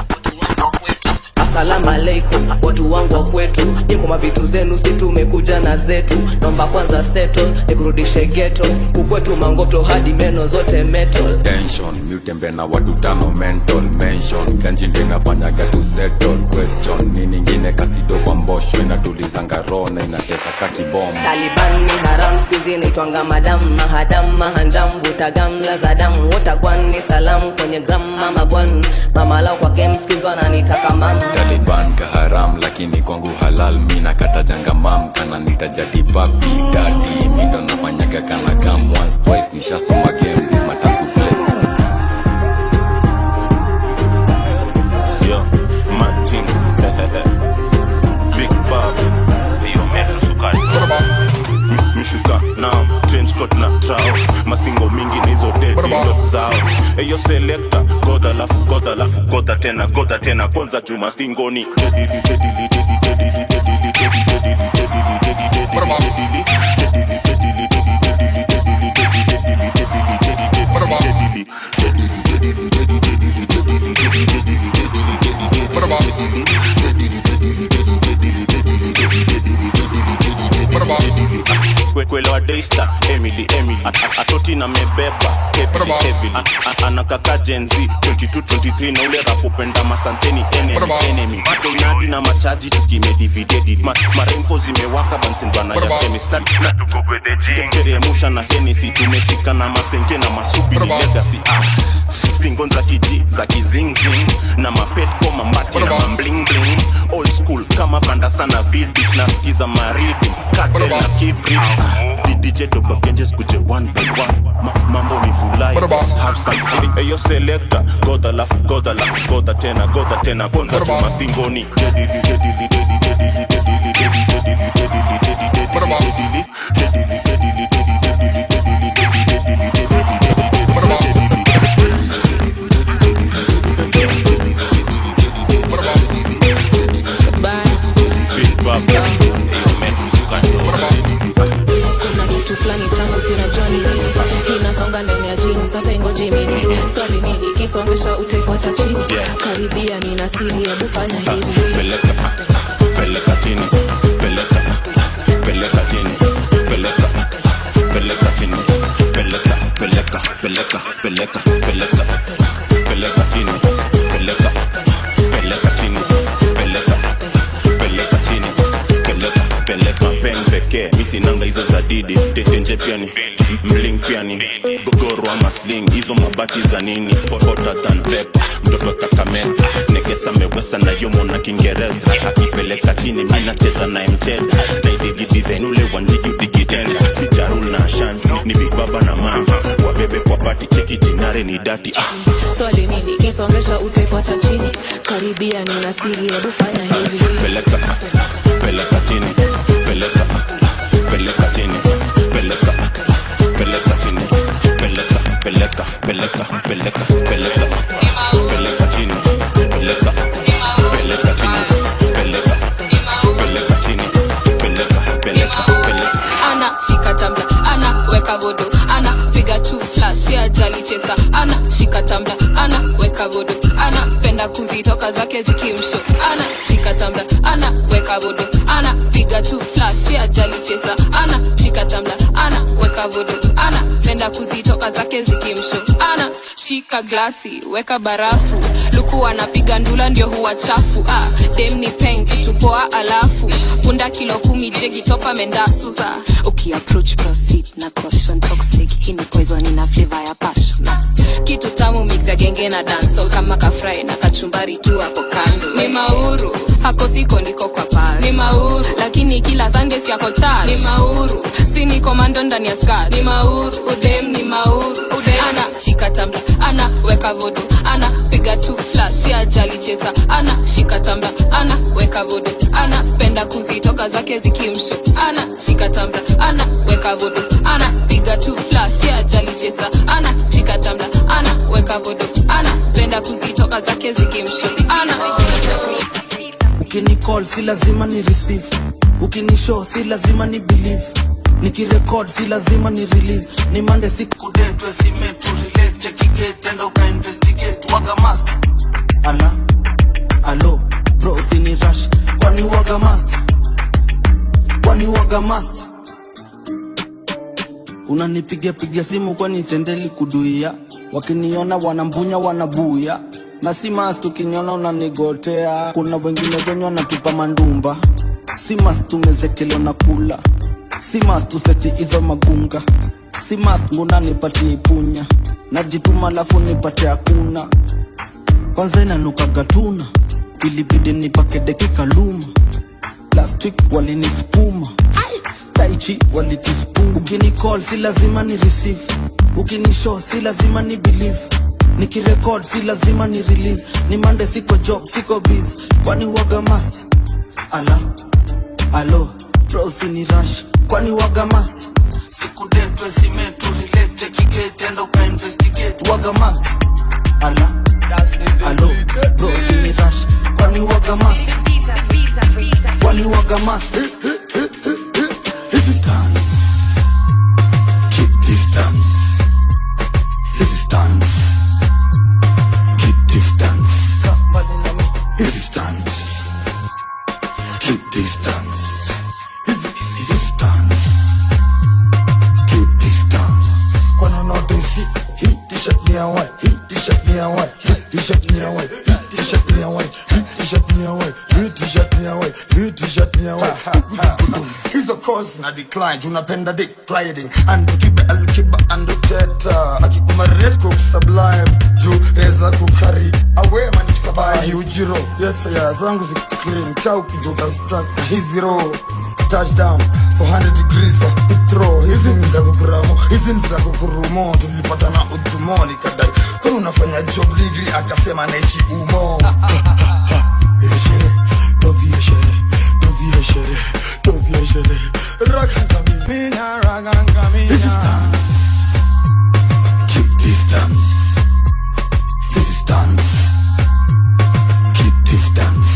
assalamu alaikum, watu wangu wa kwetu. Niko mavitu zenu, si tumekuja na zetu. Nomba kwanza settle, nikurudishe ghetto. Ukwetu mangoto hadi meno zote metal. Tension, mutembe na watu tano mental mention. Ganji ndio inafanyaga tu settle. Question, ni ningine kasido kwa mbosho. Inatulizanga roho na inatesa kaki bomb. Taliban ni haram, skizi naitwanga madam. Mahadam, mahanjam, vutagamla za damu. Wotagwan ni salamu kwenye gram mama gwan. Mama lao kwa game skizi wananitaka mama. Taliban ka haram lakini kwangu halal. Mina kata janga mam kana nitajati papi daddy. Mindo nafanyaga kana come once twice. Nishasoma game this matter to play. Yo, Martin Big Bob Yo, Metro Sukari Mishuka now, change cut na trao. Mastingo mingi nizo dead dot zao. Eyo selector, goda tena kwanza juma stingoni. Kwelo a daystar, emi Emily atoti na mebeba heavily anakaka Gen Z 22-23 na ule rapopenda masanseni enemy donadi na machaji tukimedivided maremfo zimewaka bansin bana ya chemistry na tukobede musha na Hennessy tumefika na masenke na masubi ni legacy stingon za kiji za kizingzing na mapet koma mati na mambling bling old school kama vanda sana beach na skiza maridi cartel na kibri DJ Doba Genjes kuje one by one mambo ni vulai let's have some fun eyo selector goda lafu tena konza chuma stingoni Flani tangu sina Johnny nini inasonga ndani ya jeans hata ingoje mini swali nini kisongesha utaifuata chini karibia nina siri hebu fanya hivi peleka chini peleka chini peleka chini peleka chini peleka pen pekee misi nanga hizo za didi tetenje piani mling piani gogoro ama sling hizo mabati za nini hota than pepper mtoto Kakamega nekesa mewesa na yomo na Kiingereza akipeleka chini mimi nacheza na mcheda naidigi design ule wanjigi digitenda si jarul na shanti ni big baba na mama wabebe kwa party cheki jinare ni dati swali nini kisongesha utaifuata chini karibia nina siri hebu fanya hivi peleka chini peleka chini peleka chini peleka chini ana shika tambla ana weka vodo ana piga tu flash ya jali chesa ana shika tambla ana weka vodo ana penda kuzitoka zake zikimsho ana shika tambla ana weka vodo ana piga tu flash ya jali chesa ana shika tambla ana weka vodo ana penda kuzitoka zake zikimsho ana shika glasi weka barafu luku anapiga ndula ndio huwa chafu dem ni peng tupoa alafu punda kilo 10 jegi topa mendasuza approach proceed na caution toxic hii ni poison ina flavor ya passion kitu tamu mix ya genge na dancehall kama kafry na kachumbari tu hapo kando ni mauru hako siko niko kwa pasi ni mauru lakini kila Sunday si yako charge ni mauru si ni commando ndani ya skirt ni mauru udem ni mauru ana shika tambla ana weka vodo ana piga tu flash ya jali chesa ana shika tambla ana weka vodo ana penda kuzitoka zake zikimsho ana shika tambla ana weka vodo ana piga tu flash ya jali chesa ana shika tambla ana weka vodo ana penda kuzitoka zake zikimsho ana ukini call si lazima ni receive ukini show si lazima ni believe nikirecord si lazima ni release ni mande siku date estimate to relate check it and uka investigate waga must alo bro sini rush kwani waga must unanipigia simu kwani tendeli kuduia wakiniona wanambunya wanabuya na si mas tukiniona unanigotea kuna wengine wenye wanatupa mandumba si mas tumezekele na kula si mas tuseti hizo magunga si mas nguna nipatie ipunya najituma lafu nipate hakuna kwanza inanuka gatuna ilibidi nipake dakika luma last week walinispuma taichi walitispuma ukini call si lazima ni receive ukini show si lazima ni believe nikirecord si lazima ni release ni mande siko job siko busy kwani waga must alo prosi ni rush kwani waga must siku date estimate to relate check it and uka investigate waga must alo prosi ni rush kwani waga must kwani waga must this is dance keep distance this is dance keep distance this is dance keep distance this is dance keep distance pause na decline unapenda dick riding ando kibe alkiba ando teta akikuma red cook sublime juu reza kukari awe mani kusabai ujiro yes ya zangu zikclean kau kijuka staka hizi row touchdown 400 degrees wa throw hizi ni za kukuramo hizi ni za kukurumo tulipatana utumoni kadai kwani unafanya job degree akasema naishi umo This is dance. Keep distance. This is dance. Keep distance.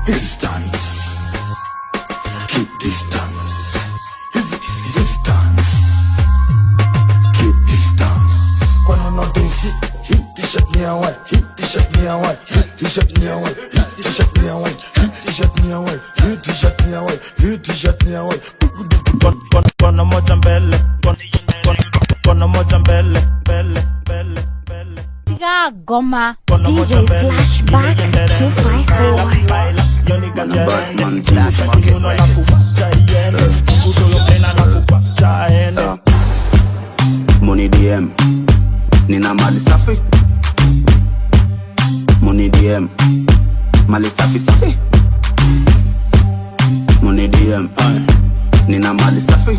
This is dance. Keep distance. This is dance. Keep distance. Kwani notice hit t-shirt me away, hit t-shirt me away, hit t-shirt me away, hit t-shirt me away, hit t-shirt me away, hit t-shirt me away, hit t-shirt me away. Kona moja mbele, kona moja mbele, mbele. Piga goma. DJ Flashback 254. Money DM, nina mali safi. Money DM, mali safi safi. Money DM, nina mali safi.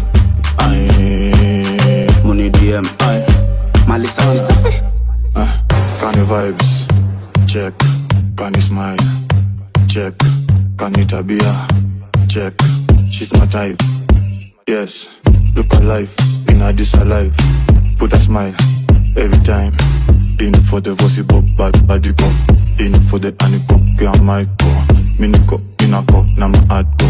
Money DM, mali safi safi. Can you vibes? Check. Can you smile? Check. Can you tabia? Check. She's my type. Yes. Look alive. In a this alive. Put a smile every time. In for the voice pop bad go. In for the aniko pia maiko. Miniko inako na maadko.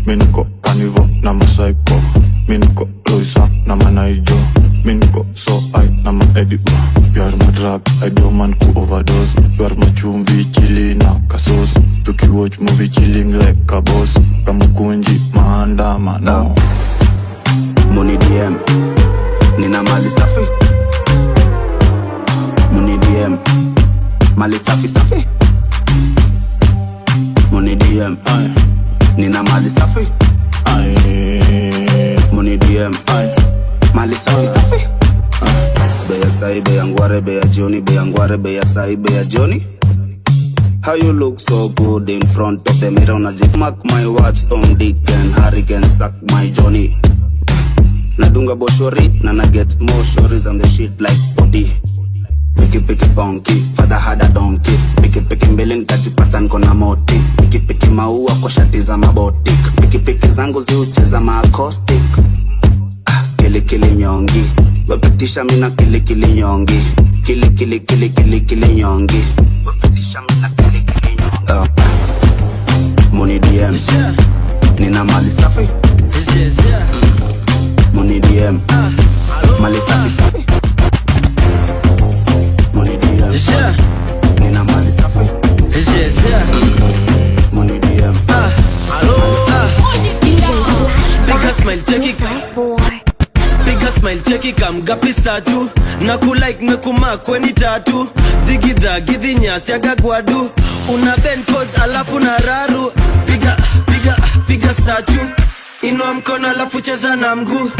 Miniko panivo na masaiko. Miniko loisa na manaijo. Miniko so I na ma ediba. You are my drug, I don't man ku overdose. You are my chumvi chili na kasos. Tuki watch movie chilling like a boss. Kamukunji maandama no. Money DM, nina mali safi. Money DM, mali safi safi. Money DM, nina mali safi. Money DM, mali safi safi. Beya sai, beya ngware, beya Johnny, beya ngware, beya sai, beya Johnny. How you look so good in front of the mirror? Najif mark my words, Tom, Dick and Harry can suck my Johnny. Nadunga boshori, na na get more shories on the shit like body. Piki bonky, father had a donkey. Piki mbele ntajipata nko na moti. Piki maua kwa shati za mabotik. Piki zangu ziucheza ma-acoustic. Kili nyongi, wapitisha mina kili nyongi. Kili nyongi, wapitisha mina kili nyongi. Money DM, nina mali safi. Money DM, mali safi safi. Money DM, nina mali safi. Money DM, Piga smile cheki Piga smile cheki kamgapi satu na kulike mekuma kweni tatu digidha gidhi nyasi agagwadu una bend pose alafu na raru piga statue inua mkono alafu cheza na mguu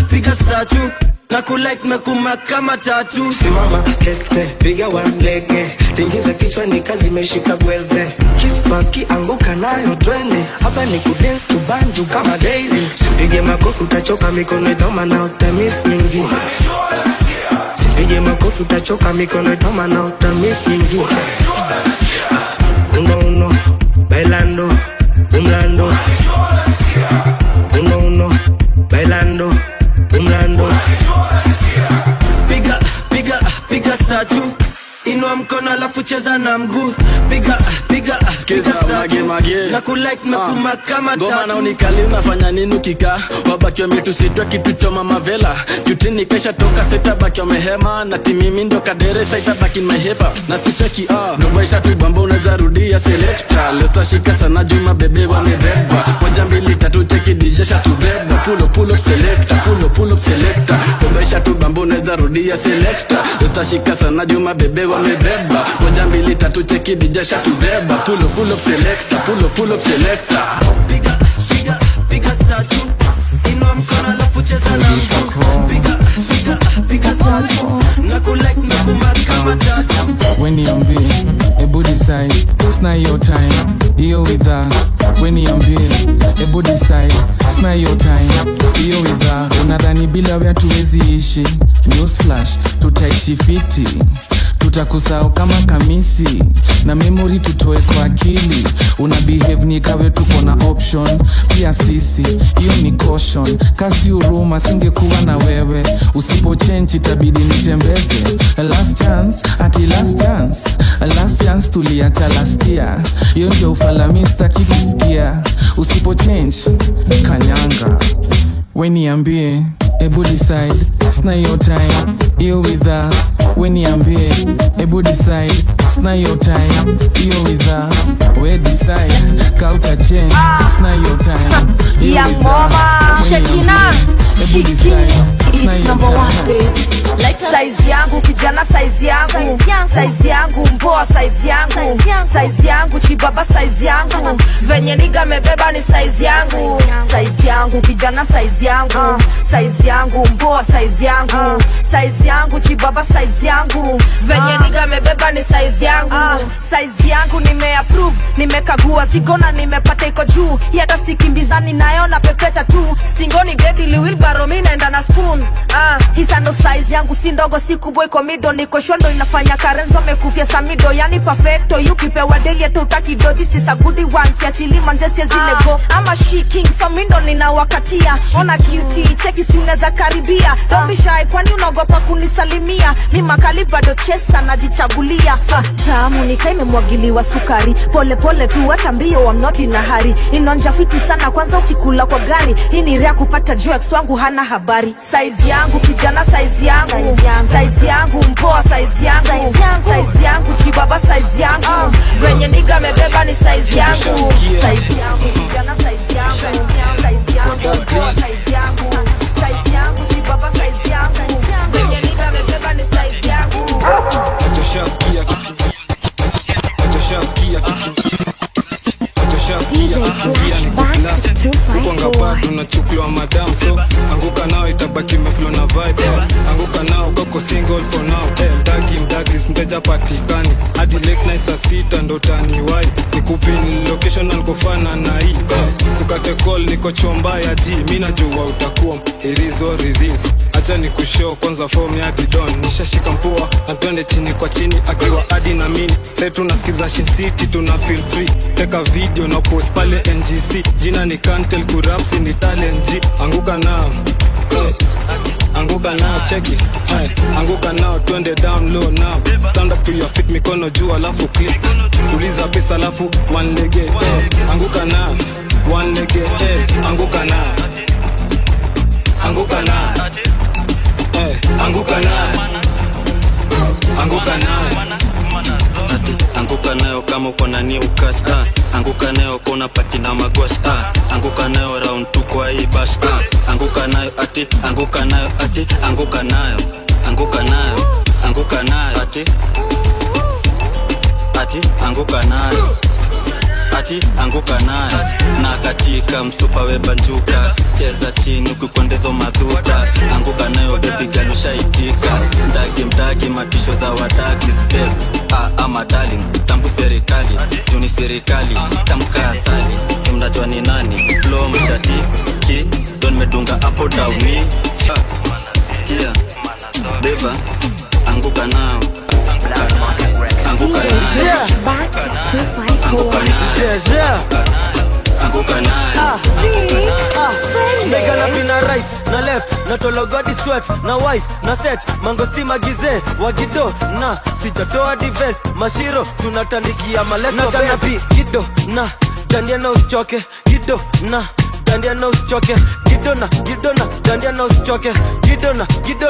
piga statue na kulike mekuma kama tatu simama kete piga wanlege tingiza kichwa ni kazi meshika gweze kispaki anguka nayo twende hapa ni kudance to banju kama daily sipige makofi utachoka mikono itoma na utamiss nyingi sipige makofi utachoka mikono itoma na utamiss nyingi uno bailando umlando uno bailando umlando piga statue inua mkono alafu cheza na mguu piga statue na kulike mekuma kama tatu ngoma na unikali unafanya nini ukika wabaki wametusitwa kitu choma mavela jutini kesha toka seta baki wamehema na timimi ndo kadere saita baki mehepa na sicheki ndobaisha tu bamba unaweza rudia selecta leta shika sana juma bebe wamebeba moja mbili tatu cheki DJ shatubeba pull up selecta ndobaisha tu bamba unaweza rudia selecta leta shika sana juma bebe wamebeba moja mbili tatu cheki DJ shatubeba pull up selecta piga sina your time. Hiyo witha unadhani bila wewe tuwezi ishi. News flash tutaishi fiti, tutakusahau kama kamisi na memory tutoe kwa akili. Una behave ni kawe tuko na option pia sisi, hiyo ni caution. Kasi uruma singekuwa na wewe, usipo change itabidi nitembeze. Last chance ati last chance, last chance tuliacha last year. Hiyo ndio ufalami sitaki kusikia. Usipo change kanyanga, we niambie, ebu decide, sina your time. Hiyo witha, we niambie, ebu decide, sina your time. Hiyo witha, we decide, kauta change, sina your time. Young mama, Shekina, Kiki, number one baby. Size yangu kijana, size yangu, size yangu mboa, size yangu, size yangu chibaba, size yangu venye niga mebeba ni size yangu, size yangu kijana, size yangu, size yangu mboa, size yangu, size yangu chibaba, size yangu venye niga mebeba ni size yangu, size yangu nimeapprove, nimekagua zigona, nimepata iko juu, hata sikimbizani nayo na pepeta tu, stingoni deadly wheelbarrow mimi naenda na spoon. Hisa ndo size yangu, si ndogo si kubwa, iko mido, niko shondo inafanya Karenzo mekufia samido, yani perfecto, yukipewa daily hata utaki do. This is a goodie one, siachili manze zile go. I'm a she king, so mindo ninawakatia. Ona cutie, cheki si unaweza karibia. Don't be shy, kwani unaogopa kunisalimia? Mimi makali bado chesa najichagulia. Tamu nika imemwagiliwa sukari, pole pole tu acha mbio, I'm not in a hurry. Inonja fiti sana kwanza ukikula kwa gari, hii ni rea kupata jokes wangu hana habari. Size yangu kijana, size yangu, size yangu mpoa, size yangu, size yangu chibaba, size yangu venye niga mebeba ni size yangu, size yangu kijana, size yangu, size yangu mpoa, size yangu, size yangu chibaba, size yangu venye niga mebeba ni size yangu. DJ Flashback 254. Tunachukuliwa madam, so anguka nao itabaki meflow na vibe. Anguka nao koko single for now. Mdagi mteja patikani hadi late night saa 6 ndo taniwai. Nikupin location na nikofana na hii. Sukate call niko chomba ya G. Mimi najua utakuwa irizo ridhis. Acha nikushow kwanza form ya Didon. Nishashika mpua na twende chini kwa chini akiwa hadi na mini. Sasa tunasikiza Shin City, tuna feel free. Teka video na post pale NGC. Jina ni Kantel Kurapsi ni talent G. Anguka nao, anguka nao, check it. Anguka nao, twende down low now. Stand up to your feet, mikono juu alafu click. Tuliza pesa alafu one leg. Anguka nao, one leg. Anguka nao, anguka nao, anguka nao, anguka nao. Anguka nayo kama uko na new catch. Anguka nayo kona pati na magwash. Anguka nayo round 2 kwa hii bash. Anguka nayo ati, anguka nayo ati, anguka nayo, anguka nayo, anguka nayo ati, ati anguka nayo, ati anguka nayo. Na katika msupa webanjuka, cheza chini ukikwendezo madhuta. Anguka nayo baby girl ushaitika. Mdagi matisho za wadagi step. Ama darling, tambu serikali, juni serikali, tamka asali. Simnajua ni nani, flow mshati, ki, don medunga hapo downi. Sikia, beba, anguka nao, anguka nao, anguka nao, anguka nao. Mega na pina right, na left, na tologodi sweat, na wife, na set, mangosti magize, wagido, na sijatoa divest, mashiro, tunatandikia maleso. Na ganapi, gido, na, dandia na usichoke, gido, na, dandia na usichoke, gido na, dandia na usichoke, gido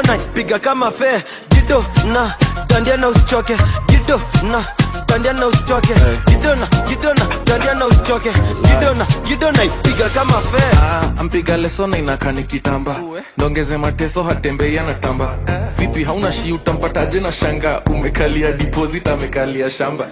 na, piga kama fe, gido na, dandia na usichoke, gido na, dandia na usichoke, gido na, dandia na usichoke, gido na, piga kama fe. Ampiga lesona inakani kitamba, ndongeze mateso hatembe ya natamba. Vipi hauna shi utampataje na shanga, umekalia deposit amekalia shamba.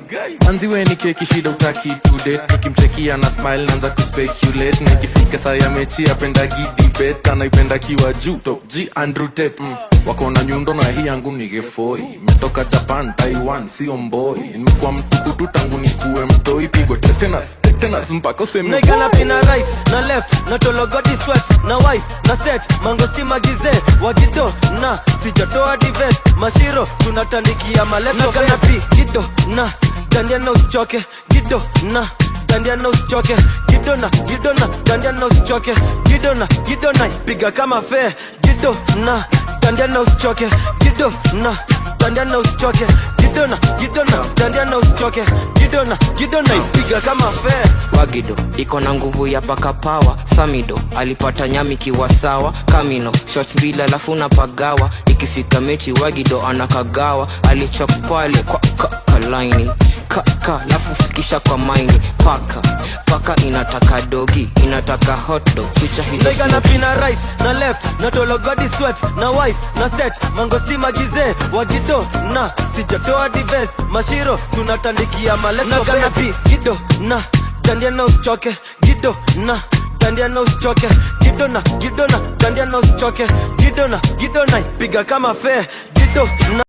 Anziwe ni keki shida utaki today, nikimchekia na smile naanza kuspeculate. Na ikifika saa ya mechi apenda gidibet, anaipenda kiwa juu top G Andrew Tate. Wako na nyundo na hii yangu nigefoi, metoka Japan, Taiwan, sio mboi. Nimekuwa mtukutu tangu nikuwe mtoi, pigwe tetanus, tena mpaka useme Naigana pina right na left na tologodi sweat na wife na set mangosti magize wagido na sijatoa divest mashiro tunatandikia maleso Nagana pi gido na dandia na usichoke gido na dandia na usichoke gido na dandia na usichoke gido na piga kama fair gido na dandia na usichoke gido na dandia na usichoke gido na dandia na usichoke gido na ipiga kama fair Wagido iko na nguvu ya paka power. Samido alipata nyami kiwa sawa. Kamino shots bila alafu na pagawa. Ikifika mechi Wagido anakagawa. Alichok pale kwa kalaini kaka lafu fikisha kwa maini paka inataka dogi inataka hot dog future hizo Naigana pina right na left na tologodi sweat na wife na set mangosti magize Wagido na sijatoa divest mashiro tunatandikia maleso Nagana pi gido na dandia na usichoke gido na dandia na usichoke gido na dandia na usichoke gido na piga kama fair gido na